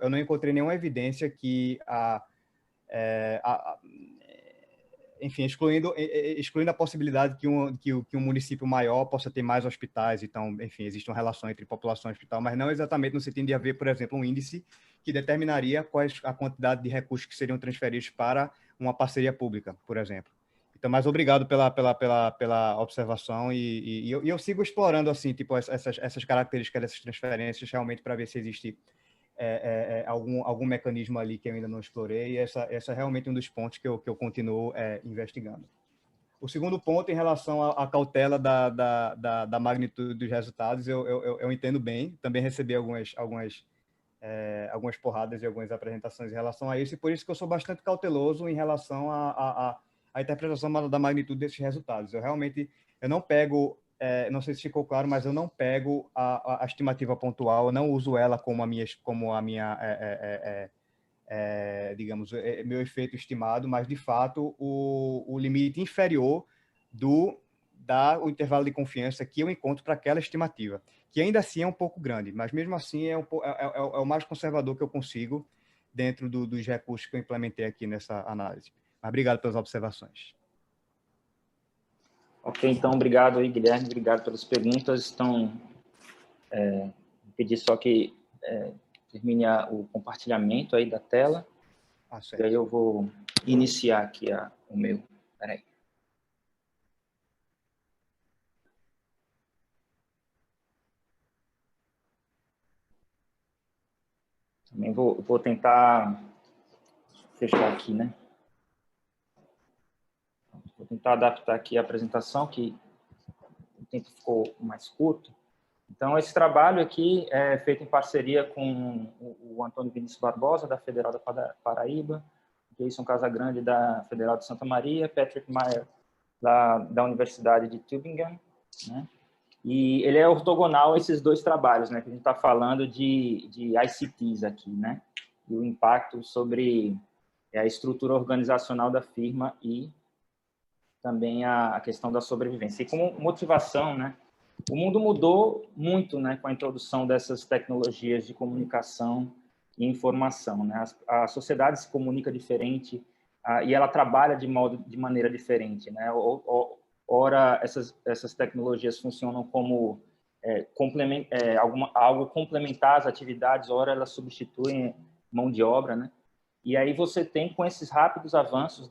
eu não encontrei nenhuma evidência que enfim, excluindo a possibilidade que um município maior possa ter mais hospitais, então, enfim, existe uma relação entre população e hospital, mas não exatamente no sentido de haver, por exemplo, um índice que determinaria quais a quantidade de recursos que seriam transferidos para uma parceria pública, por exemplo. Então, mais obrigado pela observação e eu sigo explorando, assim, tipo, essas características dessas transferências realmente para ver se existe algum mecanismo ali que eu ainda não explorei, e essa é realmente um dos pontos que eu continuo investigando. O segundo ponto, em relação à cautela da magnitude dos resultados, eu entendo bem, também recebi algumas porradas e algumas apresentações em relação a isso, e por isso que eu sou bastante cauteloso em relação à interpretação da magnitude desses resultados. Eu não pego, não sei se ficou claro, mas eu não pego a estimativa pontual, eu não uso ela como digamos, meu efeito estimado, mas, de fato, o limite inferior do intervalo de confiança que eu encontro para aquela estimativa, que ainda assim é um pouco grande, mas, mesmo assim, é o mais conservador que eu consigo dentro dos recursos que eu implementei aqui nessa análise. Mas obrigado pelas observações.
Ok, então, obrigado aí, Guilherme, obrigado pelas perguntas. Então, vou pedir só que termine o compartilhamento aí da tela. E aí eu vou iniciar aqui o meu. Espera aí. Também vou tentar fechar aqui, né? Vou tentar adaptar aqui a apresentação, que o tempo ficou mais curto, Então, esse trabalho aqui é feito em parceria com o Antônio Vinícius Barbosa, da Federal da Paraíba, Jason Casagrande, da Federal de Santa Maria, Patrick Meyer, da Universidade de Tübingen, né? E ele é ortogonal a esses dois trabalhos, né? Que a gente está falando de ICTs aqui, né? E o impacto sobre a estrutura organizacional da firma e também a questão da sobrevivência. E como motivação, né? O mundo mudou muito, né, com a introdução dessas tecnologias de comunicação e informação, né? A sociedade se comunica diferente e ela trabalha de maneira diferente, né? Ora, essas tecnologias funcionam como algo complementar às atividades, ora elas substituem mão de obra, né? E aí você tem, com esses rápidos avanços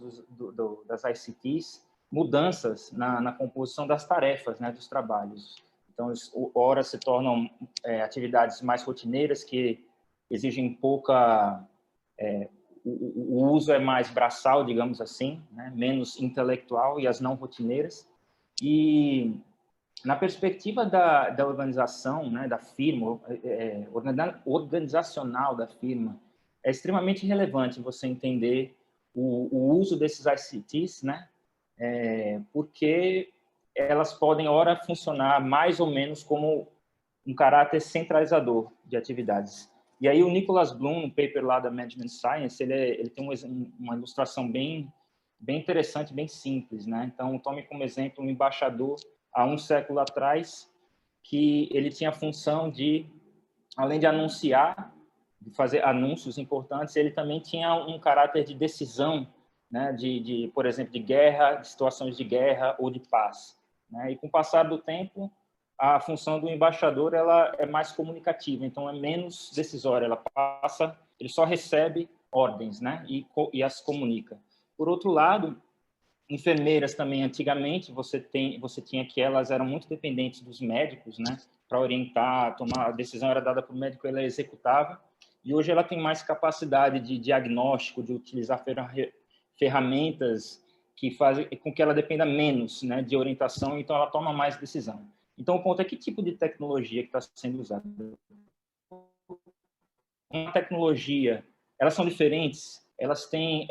das ICTs, mudanças na composição das tarefas, né, dos trabalhos. Então, ora se tornam atividades mais rotineiras, que exigem pouca... o uso é mais braçal, digamos assim, né, menos intelectual, e as não rotineiras. E, na perspectiva da organização, né, da firma, organizacional da firma, é extremamente relevante você entender o uso desses ICTs, né, porque elas podem, ora, funcionar mais ou menos como um caráter centralizador de atividades. E aí o Nicholas Bloom, no paper lá da Management Science, ele tem uma ilustração bem interessante, bem simples, né? Então, tome como exemplo um embaixador há um século atrás, que ele tinha a função de, além de anunciar, de fazer anúncios importantes, ele também tinha um caráter de decisão, né, por exemplo, de guerra, de situações de guerra ou de paz, né? E com o passar do tempo, a função do embaixador ela é mais comunicativa, então é menos decisória, ele só recebe ordens, né, e as comunica. Por outro lado, enfermeiras também, antigamente, você tinha que elas eram muito dependentes dos médicos, né, para orientar, tomar a decisão era dada para o médico, ela executava, e hoje ela tem mais capacidade de diagnóstico, de utilizar ferramentas que fazem com que ela dependa menos, né, de orientação, então ela toma mais decisão. Então, o ponto é que tipo de tecnologia que está sendo usada. Uma tecnologia, elas são diferentes, elas têm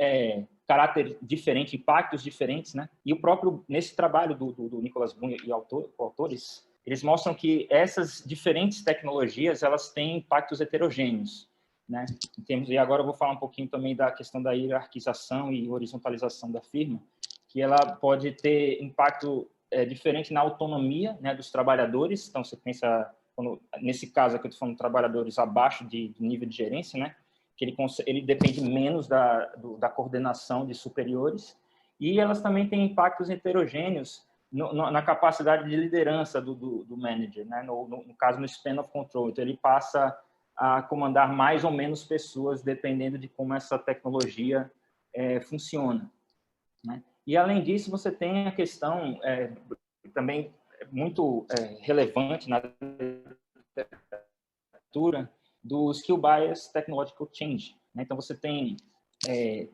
caráter diferente, impactos diferentes, né? E o próprio, nesse trabalho do Nicholas Bloom e autores, eles mostram que essas diferentes tecnologias, elas têm impactos heterogêneos, né? E agora eu vou falar um pouquinho também da questão da hierarquização e horizontalização da firma, que ela pode ter impacto diferente na autonomia, né, dos trabalhadores. Então, você pensa, nesse caso aqui eu estou falando de trabalhadores abaixo de nível de gerência, né, que ele depende menos da coordenação de superiores, e elas também têm impactos heterogêneos na capacidade de liderança do manager, né, no caso, no span of control. Então, ele passa a comandar mais ou menos pessoas, dependendo de como essa tecnologia funciona, né? E, além disso, você tem a questão também muito relevante na literatura do Skill Bias Technological Change, né? Então, você tem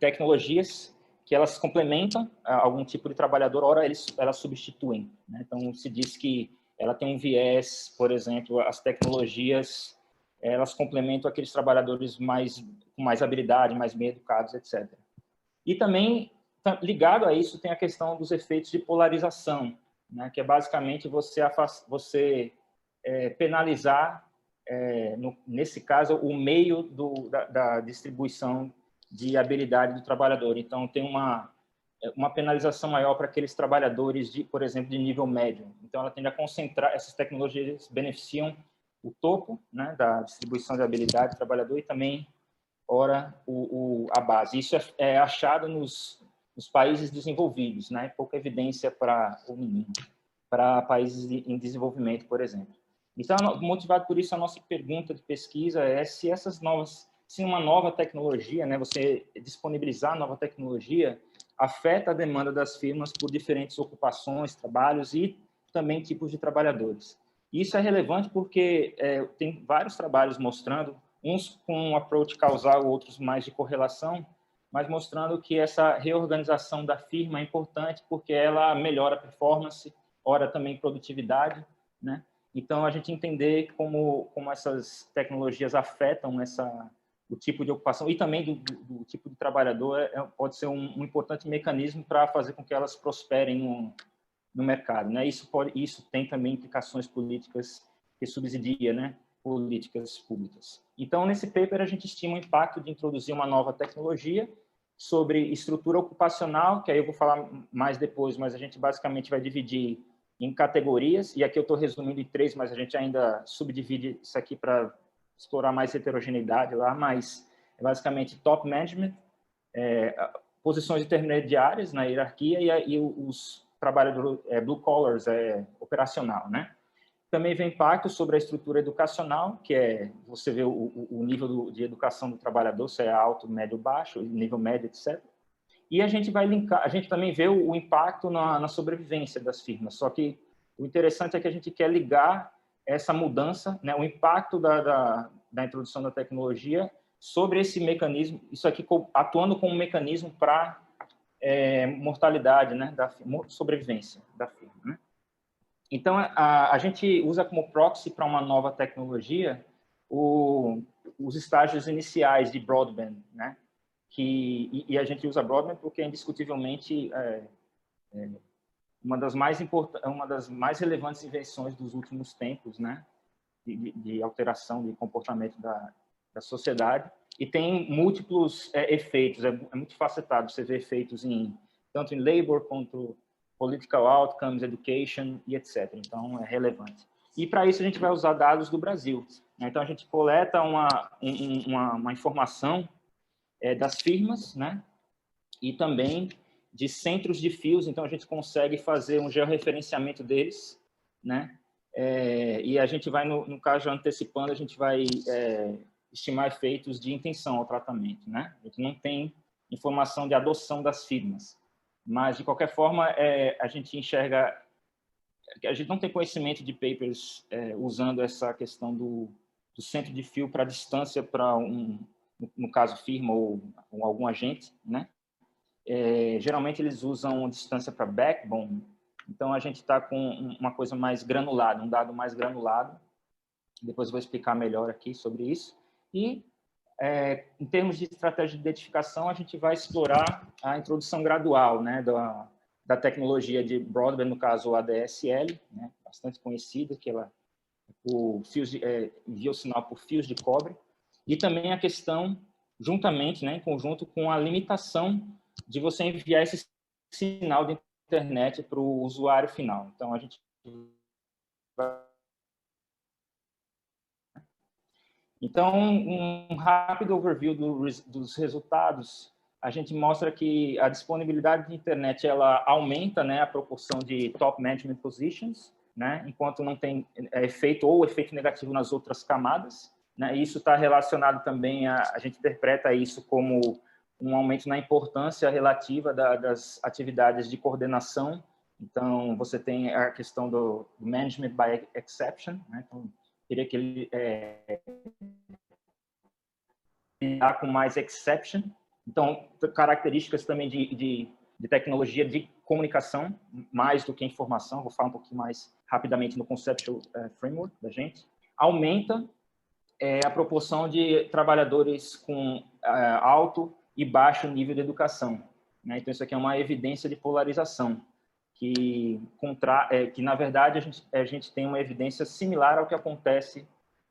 tecnologias que elas complementam algum tipo de trabalhador, ora elas substituem, né? Então, se diz que ela tem um viés, por exemplo, as tecnologias, elas complementam aqueles trabalhadores com mais habilidade, mais bem educados, etc. E também, ligado a isso, tem a questão dos efeitos de polarização, né, que é basicamente você penalizar, nesse caso, o meio da distribuição de habilidade do trabalhador. Então, tem uma penalização maior para aqueles trabalhadores, por exemplo, de nível médio. Então, ela tende a concentrar, essas tecnologias beneficiam o topo, né, da distribuição de habilidade do trabalhador e também, ora, a base. Isso é achado nos países desenvolvidos, né? Pouca evidência para países em desenvolvimento, por exemplo. Então, motivado por isso, a nossa pergunta de pesquisa é se uma nova tecnologia, né, você disponibilizar nova tecnologia, afeta a demanda das firmas por diferentes ocupações, trabalhos e também tipos de trabalhadores. Isso é relevante porque tem vários trabalhos mostrando, uns com um approach causal, outros mais de correlação, mas mostrando que essa reorganização da firma é importante porque ela melhora a performance, ora também produtividade, né? Então, a gente entender como essas tecnologias afetam o tipo de ocupação e também do tipo de trabalhador pode ser um importante mecanismo para fazer com que elas prosperem no mercado, né? Isso tem também implicações políticas que subsidia, né? Políticas públicas. Então, nesse paper, a gente estima o impacto de introduzir uma nova tecnologia sobre estrutura ocupacional, que aí eu vou falar mais depois, mas a gente basicamente vai dividir em categorias, e aqui eu estou resumindo em 3, mas a gente ainda subdivide isso aqui para explorar mais heterogeneidade lá, mas é basicamente top management, posições intermediárias na hierarquia e os trabalhadores blue collars, operacional, né? Também vem impacto sobre a estrutura educacional, que você vê o nível de educação do trabalhador, se é alto, médio, baixo, nível médio, etc. E a gente vai linkar, a gente também vê o impacto na sobrevivência das firmas. Só que o interessante é que a gente quer ligar essa mudança, né, o impacto da introdução da tecnologia sobre esse mecanismo, isso aqui atuando como um mecanismo para mortalidade, né, sobrevivência da firma, né? Então, a gente usa como proxy para uma nova tecnologia os estágios iniciais de broadband, né? E a gente usa broadband porque é indiscutivelmente uma das mais relevantes invenções dos últimos tempos, né? De alteração de comportamento da sociedade, e tem múltiplos efeitos, é muito facetado, você vê efeitos tanto em labor quanto political outcomes, education e etc. Então, é relevante. E, para isso, a gente vai usar dados do Brasil. Então, a gente coleta uma informação das firmas, né? E também de centros de fios. Então, a gente consegue fazer um georreferenciamento deles, né? E a gente vai, no caso, antecipando, a gente vai estimar efeitos de intenção ao tratamento, né? A gente não tem informação de adoção das firmas. Mas, de qualquer forma, a gente enxerga... A gente não tem conhecimento de papers usando essa questão do centro de fio para distância para no caso, firma ou algum agente, né? Geralmente, eles usam distância para backbone. Então, a gente está com uma coisa mais granulada, um dado mais granulado. Depois eu vou explicar melhor aqui sobre isso. E... em termos de estratégia de identificação, a gente vai explorar a introdução gradual, né, da tecnologia de broadband, no caso, o ADSL, né, bastante conhecida, que ela envia o sinal por fios de cobre, e também a questão, juntamente, né, em conjunto com a limitação de você enviar esse sinal de internet para o usuário final. Então, a gente vai... Então, um rápido overview dos resultados, a gente mostra que a disponibilidade de internet ela aumenta, né, a proporção de top management positions, né, enquanto não tem efeito negativo nas outras camadas, né, e isso está relacionado também a gente interpreta isso como um aumento na importância relativa das atividades de coordenação. Então, você tem a questão do management by exception, né, então, queria que ele lidar com mais exception. Então, características também de tecnologia de comunicação, mais do que informação, vou falar um pouquinho mais rapidamente no conceptual framework da gente. Aumenta a proporção de trabalhadores com alto e baixo nível de educação, né? Então, isso aqui é uma evidência de polarização, que na verdade, a gente tem uma evidência similar ao que acontece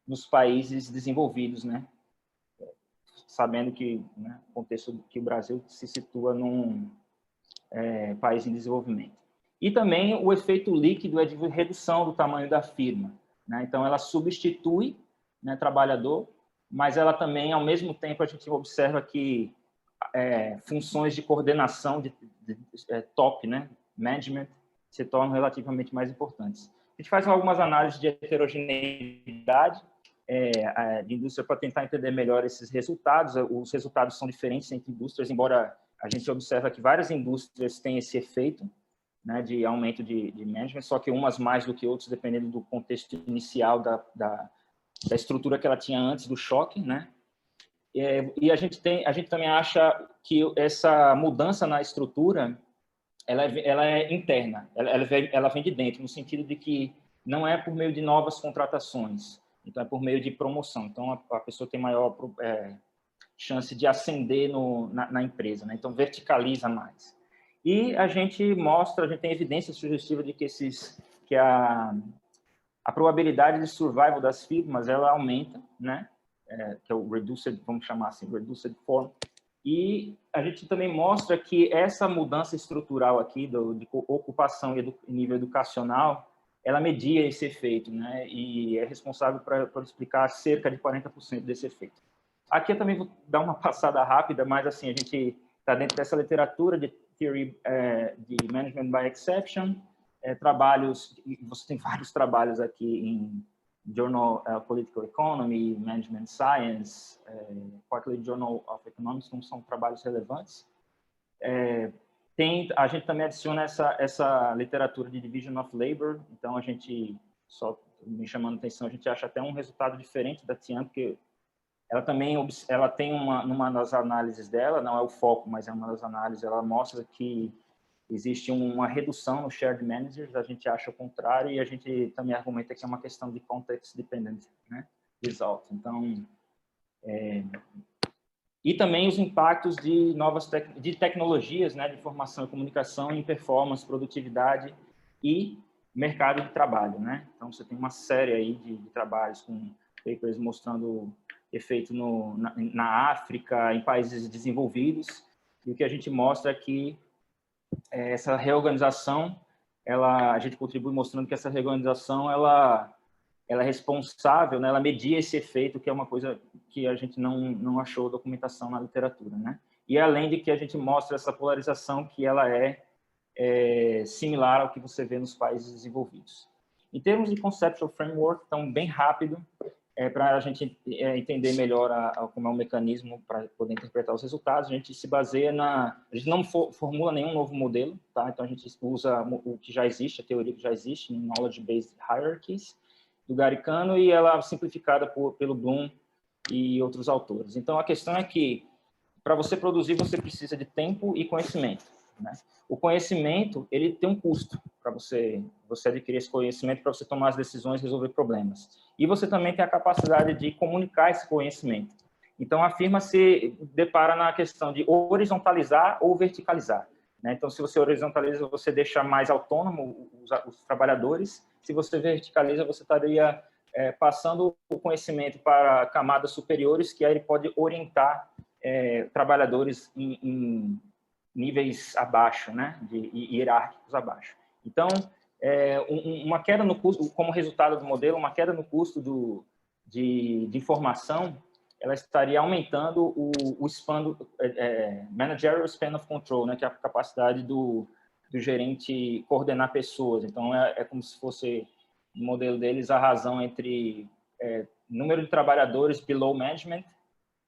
nos países desenvolvidos, né? Sabendo que, né, o contexto que o Brasil se situa num país em desenvolvimento. E também o efeito líquido é de redução do tamanho da firma, né? Então, ela substitui, né, trabalhador, mas ela também, ao mesmo tempo, a gente observa que funções de coordenação de top, né, management, se tornam relativamente mais importantes. A gente faz algumas análises de heterogeneidade de indústria para tentar entender melhor esses resultados. Os resultados são diferentes entre indústrias, embora a gente observa que várias indústrias têm esse efeito, né, de aumento de management, só que umas mais do que outras, dependendo do contexto inicial da estrutura que ela tinha antes do choque, né? E a gente também acha que essa mudança na estrutura ela é interna, ela vem de dentro, no sentido de que não é por meio de novas contratações, então é por meio de promoção. Então, a pessoa tem maior chance de ascender na empresa, né? Então, verticaliza mais. E a gente tem evidência sugestiva de que a probabilidade de survival das firmas, ela aumenta, né? Que é o reduced, vamos chamar assim, reduced form. E a gente também mostra que essa mudança estrutural aqui de ocupação e nível educacional, ela media esse efeito, né? E é responsável por explicar cerca de 40% desse efeito. Aqui eu também vou dar uma passada rápida, mas assim, a gente está dentro dessa literatura de Theory de Management by Exception, trabalhos, você tem vários trabalhos aqui em Journal Political Economy, Management Science, Quarterly Journal of Economics, como são trabalhos relevantes. A gente também adiciona essa literatura de Division of Labor, então a gente, só me chamando a atenção, a gente acha até um resultado diferente da Tian, porque ela tem numa das análises dela, não é o foco, mas é uma das análises, ela mostra que existe uma redução no shared managers, a gente acha o contrário, e a gente também argumenta que é uma questão de context dependent, né, result. Então, e também os impactos de de tecnologias, né, de informação e comunicação em performance, produtividade e mercado de trabalho, né? Então, você tem uma série aí de trabalhos com papers mostrando efeito na África, em países desenvolvidos, e o que a gente mostra é que essa reorganização, a gente contribui mostrando que essa reorganização ela é responsável, né? Ela media esse efeito, que é uma coisa que a gente não achou documentação na literatura, né? E além de que a gente mostra essa polarização que ela é similar ao que você vê nos países desenvolvidos. Em termos de conceptual framework, então bem rápido, para a gente entender melhor como é o mecanismo para poder interpretar os resultados, a gente se baseia a gente não formula nenhum novo modelo, tá? Então a gente usa o que já existe, a teoria que já existe, em Knowledge-Based Hierarchies, do Garicano, e ela é simplificada pelo Bloom e outros autores. Então a questão é que, para você produzir, você precisa de tempo e conhecimento, né? O conhecimento, ele tem um custo para você adquirir esse conhecimento, para você tomar as decisões e resolver problemas. E você também tem a capacidade de comunicar esse conhecimento. Então, a firma se depara na questão de horizontalizar ou verticalizar, né? Então, se você horizontaliza, você deixa mais autônomo os trabalhadores. Se você verticaliza, você estaria passando o conhecimento para camadas superiores, que aí ele pode orientar trabalhadores em níveis abaixo, né, hierárquicos abaixo. Então, uma queda no custo, como resultado do modelo, uma queda no custo de informação, ela estaria aumentando o managerial span of control, né, que é a capacidade do gerente coordenar pessoas. Então, é como se fosse, no modelo deles, a razão entre número de trabalhadores below management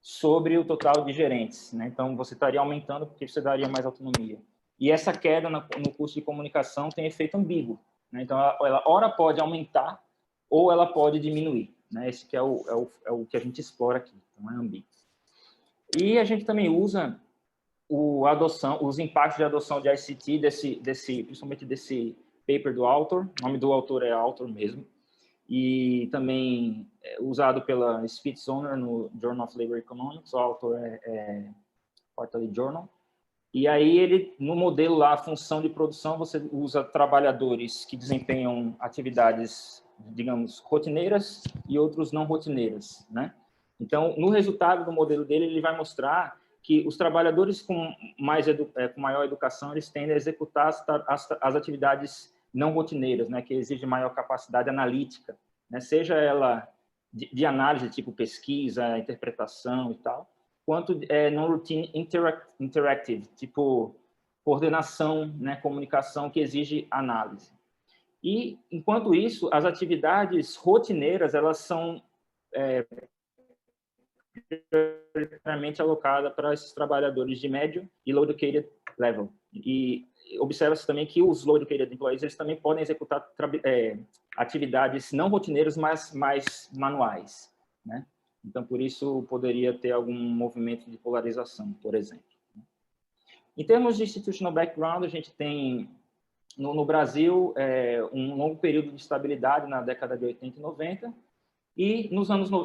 sobre o total de gerentes, né? Então, você estaria aumentando porque você daria mais autonomia. E essa queda no custo de comunicação tem efeito ambíguo, né? Então, ela ora pode aumentar ou ela pode diminuir, né? Esse que é o que a gente explora aqui, então é ambíguo. E a gente também usa os impactos de adoção de ICT, principalmente desse paper do author, o nome do autor é author mesmo, e também usado pela Spitzoner no Journal of Labor Economics, o autor é Quarterly Journal. E aí, no modelo lá, a função de produção, você usa trabalhadores que desempenham atividades, digamos, rotineiras e outros não rotineiras, né? Então, no resultado do modelo dele, ele vai mostrar que os trabalhadores com maior educação, eles tendem a executar as atividades não rotineiras, né, que exigem maior capacidade analítica, né, seja ela de análise, tipo pesquisa, interpretação e tal, quanto non-routine interactive, tipo coordenação, né, comunicação, que exige análise. E, enquanto isso, as atividades rotineiras, elas são prioritariamente alocadas para esses trabalhadores de médio e low educated level. E observa-se também que os low educated employees, eles também podem executar atividades não rotineiras, mas mais manuais, né? Então, por isso, poderia ter algum movimento de polarização, por exemplo. Em termos de institutional background, a gente tem no Brasil, um longo período de estabilidade na década de 80 e 90, e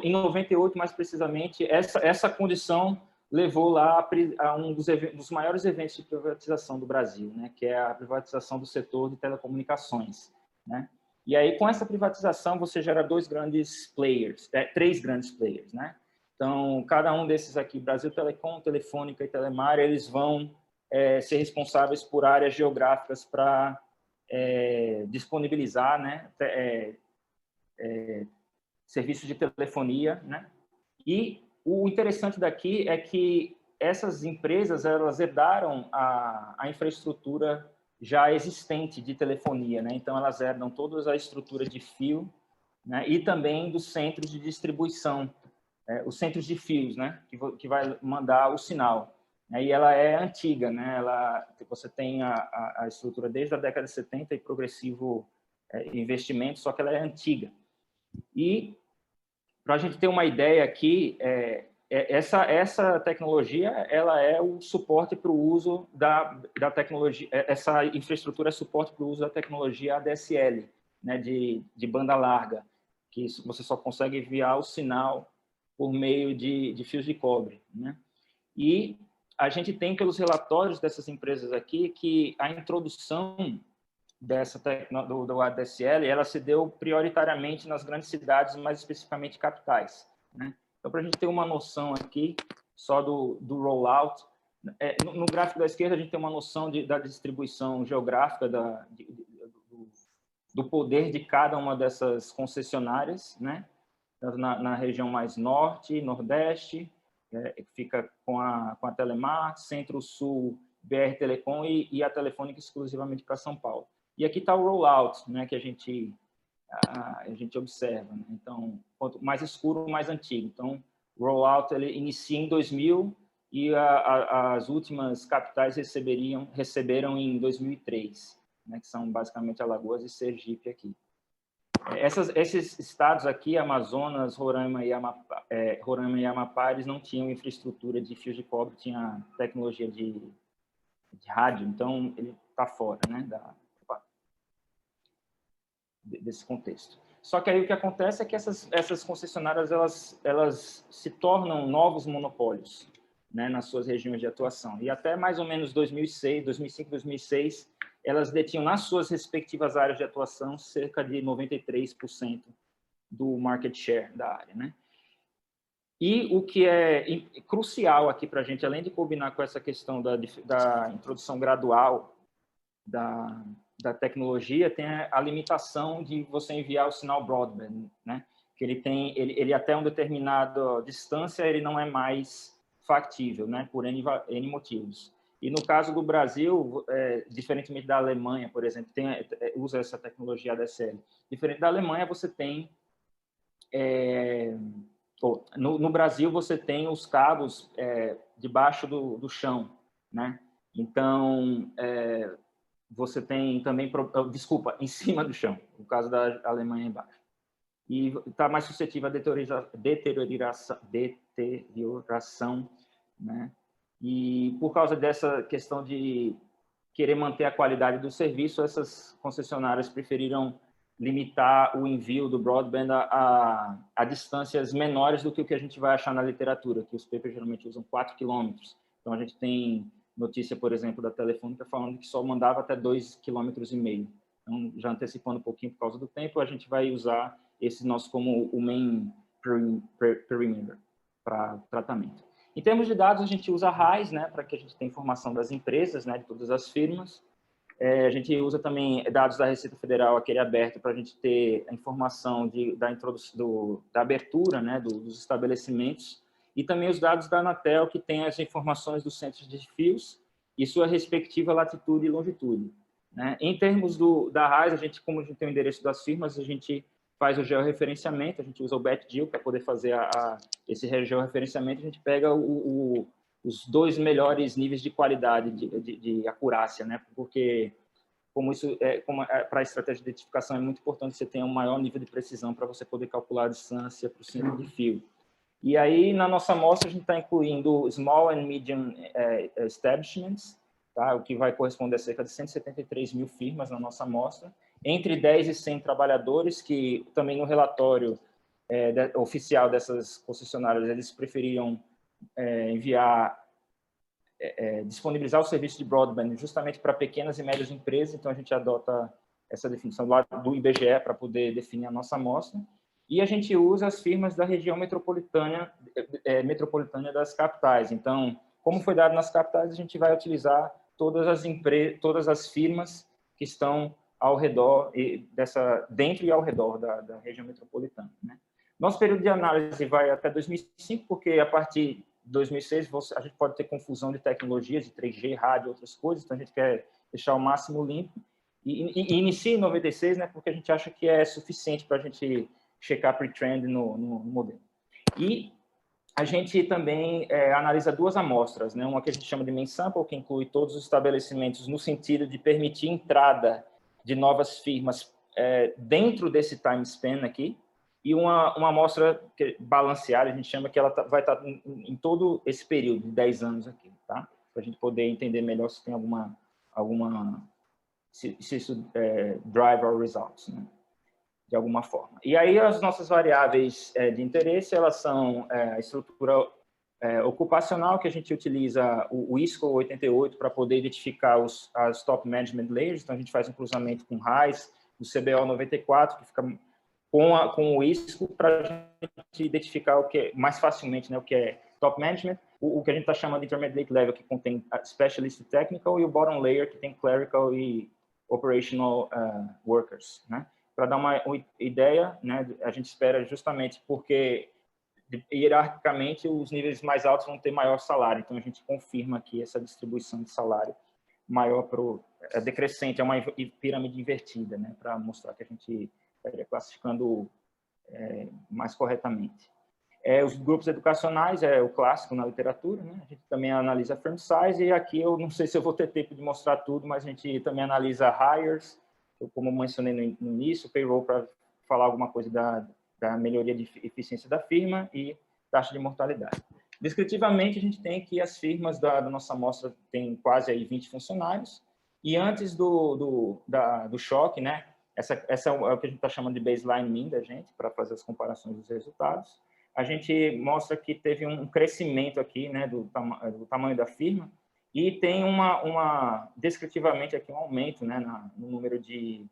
em 98, mais precisamente, essa condição levou lá a um dos maiores eventos de privatização do Brasil, né, que é a privatização do setor de telecomunicações, né? E aí, com essa privatização, você gera três grandes players, né? Então, cada um desses aqui, Brasil Telecom, Telefônica e Telemar, eles vão ser responsáveis por áreas geográficas para disponibilizar, né, serviços de telefonia, né? E o interessante daqui é que essas empresas, elas herdaram a infraestrutura já existente de telefonia, né? Então, elas herdam toda a estrutura de fio, né? E também dos centros de distribuição, os centros de fios, né? Que vai mandar o sinal. E ela é antiga, né? Você tem a estrutura desde a década de 70 e progressivo investimento, só que ela é antiga. E, para a gente ter uma ideia aqui, essa tecnologia, ela é o suporte para o uso da tecnologia, essa infraestrutura é suporte para o uso da tecnologia ADSL, né, de banda larga, que você só consegue enviar o sinal por meio de fios de cobre, né? E a gente tem, pelos relatórios dessas empresas aqui, que a introdução do ADSL, ela se deu prioritariamente nas grandes cidades, mais especificamente capitais, né? Então, para a gente ter uma noção aqui só do rollout, no gráfico da esquerda a gente tem uma noção da distribuição geográfica do poder de cada uma dessas concessionárias, né? Na região mais norte, nordeste, fica com a Telemar, centro-sul, BR Telecom e a Telefônica exclusivamente para São Paulo. E aqui está o rollout, né, que a gente observa, né? Então, quanto mais escuro, mais antigo. Então, o rollout ele inicia em 2000 e as últimas capitais receberam em 2003, né, que são basicamente Alagoas e Sergipe aqui. Esses estados aqui, Amazonas, Roraima e Amapá, eles não tinham infraestrutura de fios de cobre, tinha tecnologia de rádio, então ele está fora, né, desse contexto. Só que aí o que acontece é que essas concessionárias elas se tornam novos monopólios, né, nas suas regiões de atuação. E até mais ou menos 2005, 2006, elas detinham nas suas respectivas áreas de atuação cerca de 93% do market share da área, né? E o que é crucial aqui para a gente, além de combinar com essa questão da introdução gradual da tecnologia, tem a limitação de você enviar o sinal broadband, né? Que ele até uma determinada distância ele não é mais factível, né? Por N motivos. E no caso do Brasil, diferentemente da Alemanha, por exemplo, usa essa tecnologia ADSL. Diferente da Alemanha, você tem no Brasil você tem os cabos debaixo do chão, né? Então você tem também, desculpa, em cima do chão, no caso da Alemanha embaixo. E está mais suscetível à deterioração, né? E por causa dessa questão de querer manter a qualidade do serviço, essas concessionárias preferiram limitar o envio do broadband a distâncias menores do que o que a gente vai achar na literatura, que os papers geralmente usam 4 quilômetros. Então, a gente tem notícia, por exemplo, da Telefônica falando que só mandava até 2,5 quilômetros. Então, já antecipando um pouquinho por causa do tempo, a gente vai usar esse nosso como o main perimeter para tratamento. Em termos de dados, a gente usa RAIs, né, para que a gente tenha informação das empresas, né, de todas as firmas. A gente usa também dados da Receita Federal, aquele aberto, para a gente ter a informação da abertura, né, dos estabelecimentos, e também os dados da Anatel, que tem as informações dos centros de fios e sua respectiva latitude e longitude, né? Em termos da RAIs, como a gente tem o endereço das firmas, a gente faz o georreferenciamento, a gente usa o BetDeal para poder fazer esse georreferenciamento, a gente pega os 2 melhores níveis de qualidade, de acurácia, né? Porque para a estratégia de identificação é muito importante que você tenha um maior nível de precisão para você poder calcular a distância para o centro de fio. E aí, na nossa amostra, a gente está incluindo small and medium establishments tá? O que vai corresponder a cerca de 173 mil firmas na nossa amostra, entre 10 e 100 trabalhadores, que também no relatório oficial dessas concessionárias, eles preferiam disponibilizar o serviço de broadband justamente para pequenas e médias empresas, então a gente adota essa definição do IBGE para poder definir a nossa amostra, e a gente usa as firmas da região metropolitana das capitais. Então, como foi dado nas capitais, a gente vai utilizar todas as firmas que estão ao redor, dentro e ao redor da região metropolitana, né? Nosso período de análise vai até 2005, porque a partir de 2006 a gente pode ter confusão de tecnologias, de 3G, rádio, outras coisas, então a gente quer deixar o máximo limpo. E inicia em 96, né, porque a gente acha que é suficiente para a gente checar pre-trend no modelo. E a gente também analisa duas amostras, né, uma que a gente chama de main sample, que inclui todos os estabelecimentos no sentido de permitir entrada de novas firmas dentro desse time span aqui, e uma amostra balanceada, a gente chama, que ela vai estar em todo esse período de 10 anos aqui, tá? Para a gente poder entender melhor se tem se isso drive our results, né? De alguma forma. E aí as nossas variáveis de interesse, elas são a estrutura ocupacional, que a gente utiliza o ISCO 88 para poder identificar as top management layers, então a gente faz um cruzamento com RAIS, o CBO 94, que fica com o ISCO, para a gente identificar o que mais facilmente, né, o que é top management, o que a gente está chamando de intermediate level, que contém specialist technical, e o bottom layer, que tem clerical e operational workers, né? Para dar uma ideia, né, a gente espera justamente porque hierarquicamente os níveis mais altos vão ter maior salário, então a gente confirma aqui essa distribuição de salário maior decrescente, é uma pirâmide invertida, né, para mostrar que a gente estaria classificando mais corretamente. Os grupos educacionais é o clássico na literatura, né? A gente também analisa firm size, e aqui eu não sei se eu vou ter tempo de mostrar tudo, mas a gente também analisa hires, como eu mencionei no início, payroll para falar alguma coisa da melhoria de eficiência da firma e taxa de mortalidade. Descritivamente, a gente tem que as firmas da nossa amostra têm quase aí 20 funcionários, e antes do choque, né? Essa é o que a gente está chamando de baseline mean da gente, para fazer as comparações dos resultados. A gente mostra que teve um crescimento aqui, né, do tamanho da firma, e tem descritivamente aqui um aumento, né, no número de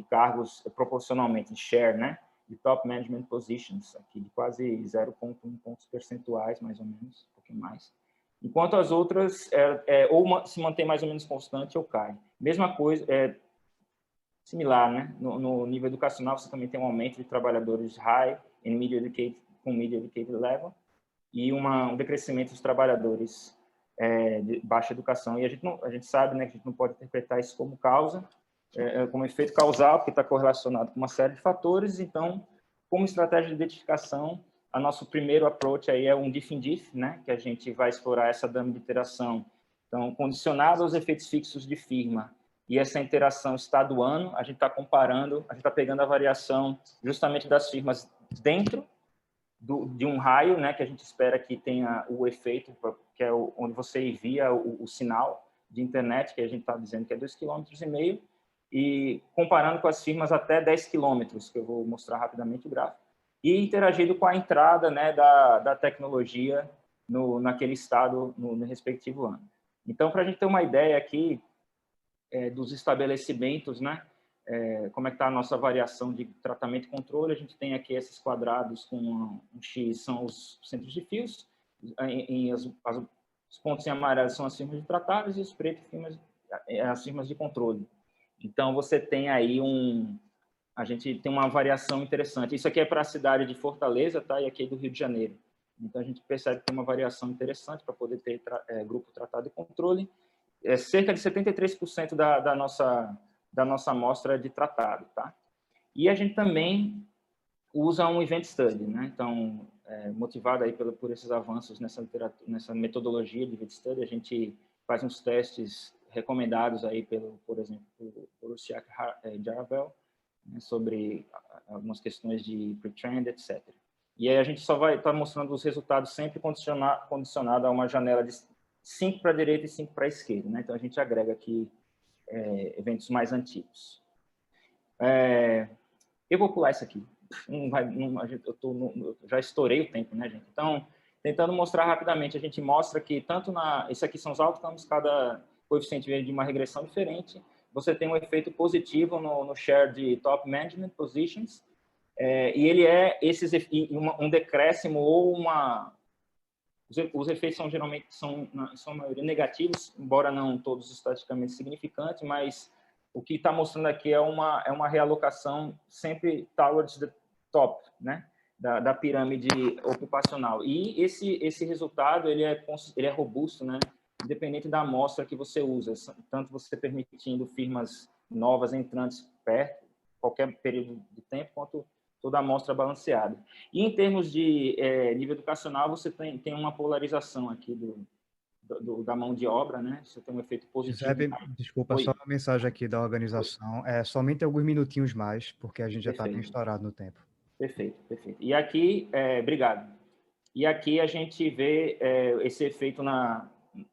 cargos proporcionalmente, share, né, de top management positions, aqui de quase 0,1 pontos percentuais, mais ou menos, um pouquinho mais. Enquanto as outras ou se mantém mais ou menos constante ou cai. Mesma coisa, similar, né? No nível educacional, você também tem um aumento de trabalhadores high and media educated level e um decrescimento dos trabalhadores de baixa educação. E a gente sabe, né, que a gente não pode interpretar isso como causa, como efeito causal, porque está correlacionado com uma série de fatores. Então, como estratégia de identificação, a nosso primeiro approach aí é um diff-in-diff, né, que a gente vai explorar essa dama de interação. Então, condicionado aos efeitos fixos de firma, e essa interação está do ano, a gente está comparando, a gente está pegando a variação justamente das firmas dentro de um raio, né, que a gente espera que tenha o efeito, que é onde você envia o sinal de internet, que a gente está dizendo que é 2,5 km, e comparando com as firmas até 10 km, que eu vou mostrar rapidamente o gráfico, e interagindo com a entrada, né, da tecnologia naquele estado, no respectivo ano. Então, para a gente ter uma ideia aqui dos estabelecimentos, né, como é que está a nossa variação de tratamento e controle, a gente tem aqui esses quadrados com um X, são os centros de fios, os pontos em amarelo são as firmas de tratáveis e os pretos as firmas de controle. Então, você tem aí a gente tem uma variação interessante. Isso aqui é para a cidade de Fortaleza, tá? E aqui é do Rio de Janeiro. Então, a gente percebe que tem uma variação interessante para poder ter grupo tratado e controle. Cerca de 73% da nossa amostra de tratado, tá? E a gente também usa um event study, né? Então, motivado aí por esses avanços nessa metodologia de event study, a gente faz uns testes recomendados aí por exemplo, por Siak Jaravel, né, sobre algumas questões de pre-trend, etc. E aí a gente só vai estar mostrando os resultados sempre condicionado a uma janela 5 para a direita e 5 para a esquerda, né? Então, a gente agrega aqui eventos mais antigos. Eu vou pular isso aqui. Eu já estourei o tempo, né, gente? Então, tentando mostrar rapidamente, a gente mostra que tanto isso aqui são os outcomes, cada coeficiente vem de uma regressão diferente. Você tem um efeito positivo no share de top management positions, e ele é um decréscimo ou uma... Os efeitos geralmente são a maioria negativos, embora não todos estatisticamente significantes, mas o que está mostrando aqui é uma realocação sempre towards the top, né, da pirâmide ocupacional. E esse resultado ele é robusto, né, independente da amostra que você usa, tanto você permitindo firmas novas entrantes perto, qualquer período de tempo, quanto toda a amostra balanceada. E em termos de nível educacional, você tem uma polarização aqui da mão de obra, né? Você tem um efeito positivo.
Giuseppe, desculpa, só uma mensagem aqui da organização. Somente alguns minutinhos mais, porque a gente já está bem estourado no tempo.
Perfeito, perfeito. E aqui, obrigado. E aqui a gente vê esse efeito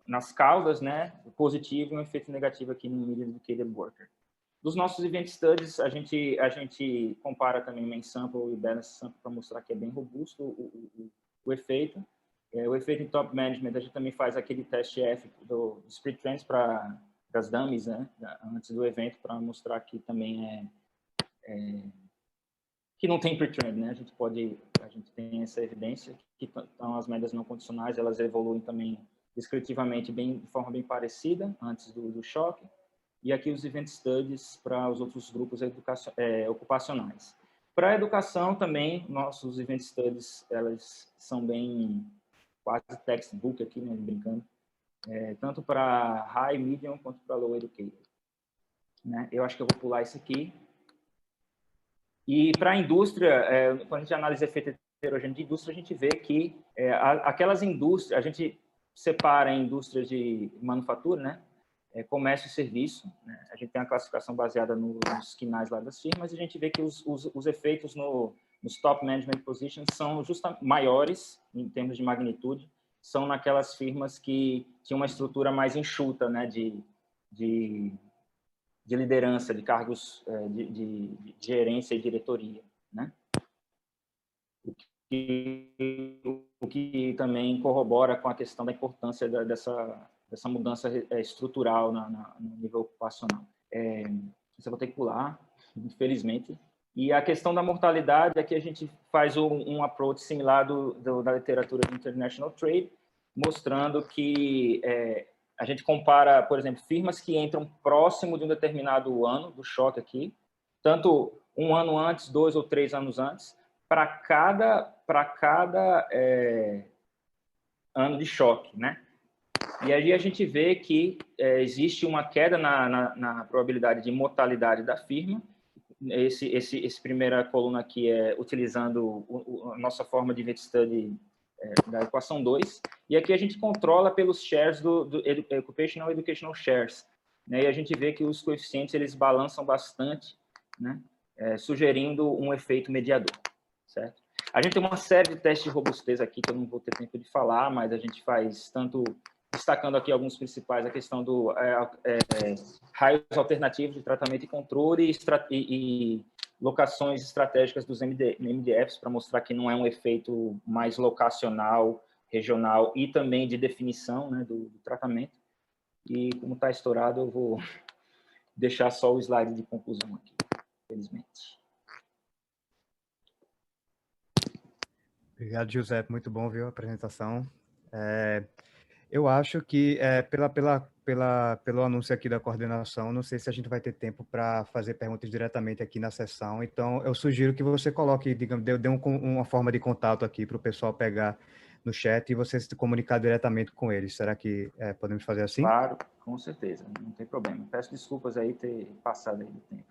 nas caudas, né? Positivo e um efeito negativo aqui no median educated worker. Dos nossos event studies, a gente compara também main sample e balance sample para mostrar que é bem robusto o efeito. O efeito em top management, a gente também faz aquele teste F do split trends para as dummies, né, antes do evento, para mostrar que também que não tem pre-trend, né? A gente tem essa evidência que então, as médias não condicionais, elas evoluem também descritivamente de forma bem parecida antes do choque. E aqui os event studies para os outros grupos ocupacionais. Para a educação também, nossos event studies, elas são bem quase textbook aqui, né, brincando, tanto para high, medium, quanto para low educated. Né? Eu acho que eu vou pular isso aqui. E para a indústria, quando a gente analisa efeito heterogêneo de indústria, a gente vê que aquelas indústrias, a gente separa em indústrias de manufatura, né? Comércio e serviço, né? A gente tem a classificação baseada nos quinais lá das firmas, e a gente vê que os efeitos nos top management positions são justamente maiores, em termos de magnitude, são naquelas firmas que tinham uma estrutura mais enxuta, né, de liderança, de cargos de gerência e diretoria, né? O que também corrobora com a questão da importância dessa mudança estrutural no nível ocupacional. Isso eu vou ter que pular, infelizmente. E a questão da mortalidade, aqui a gente faz um approach similar da literatura de International Trade, mostrando que a gente compara, por exemplo, firmas que entram próximo de um determinado ano do choque aqui, tanto um ano antes, 2 ou 3 anos antes, para cada ano de choque, né? E aí a gente vê que existe uma queda na probabilidade de mortalidade da firma. Esse primeira coluna aqui é utilizando a nossa forma de event study da equação 2, e aqui a gente controla pelos shares do Occupational Educational Shares, né? E a gente vê que os coeficientes eles balançam bastante, né? Sugerindo um efeito mediador, certo? A gente tem uma série de testes de robustez aqui que eu não vou ter tempo de falar, mas a gente faz tanto destacando aqui alguns principais, a questão do raios alternativos de tratamento e controle e locações estratégicas dos MDFs para mostrar que não é um efeito mais locacional, regional e também de definição, né, do tratamento. E como está estourado, eu vou deixar só o slide de conclusão aqui, infelizmente.
Obrigado, Giuseppe. Muito bom, viu, a apresentação. Eu acho que, pelo anúncio aqui da coordenação, não sei se a gente vai ter tempo para fazer perguntas diretamente aqui na sessão, então eu sugiro que você coloque, digamos, dê uma forma de contato aqui para o pessoal pegar no chat e você se comunicar diretamente com eles. Será que podemos fazer assim?
Claro, com certeza, não tem problema. Peço desculpas aí ter passado aí do tempo.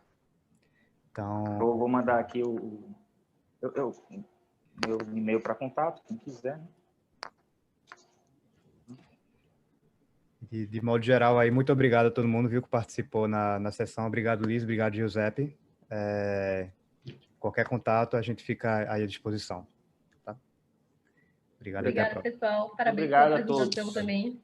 Então...
Eu vou mandar aqui meu e-mail para contato, quem quiser, né?
De modo geral, aí, muito obrigado a todo mundo, viu, que participou na sessão. Obrigado, Liz. Obrigado, Giuseppe. Qualquer contato, a gente fica aí à disposição. Tá? Obrigado,
obrigada, pessoal. Parabéns
Obrigado
pela
a todos.
apresentação também.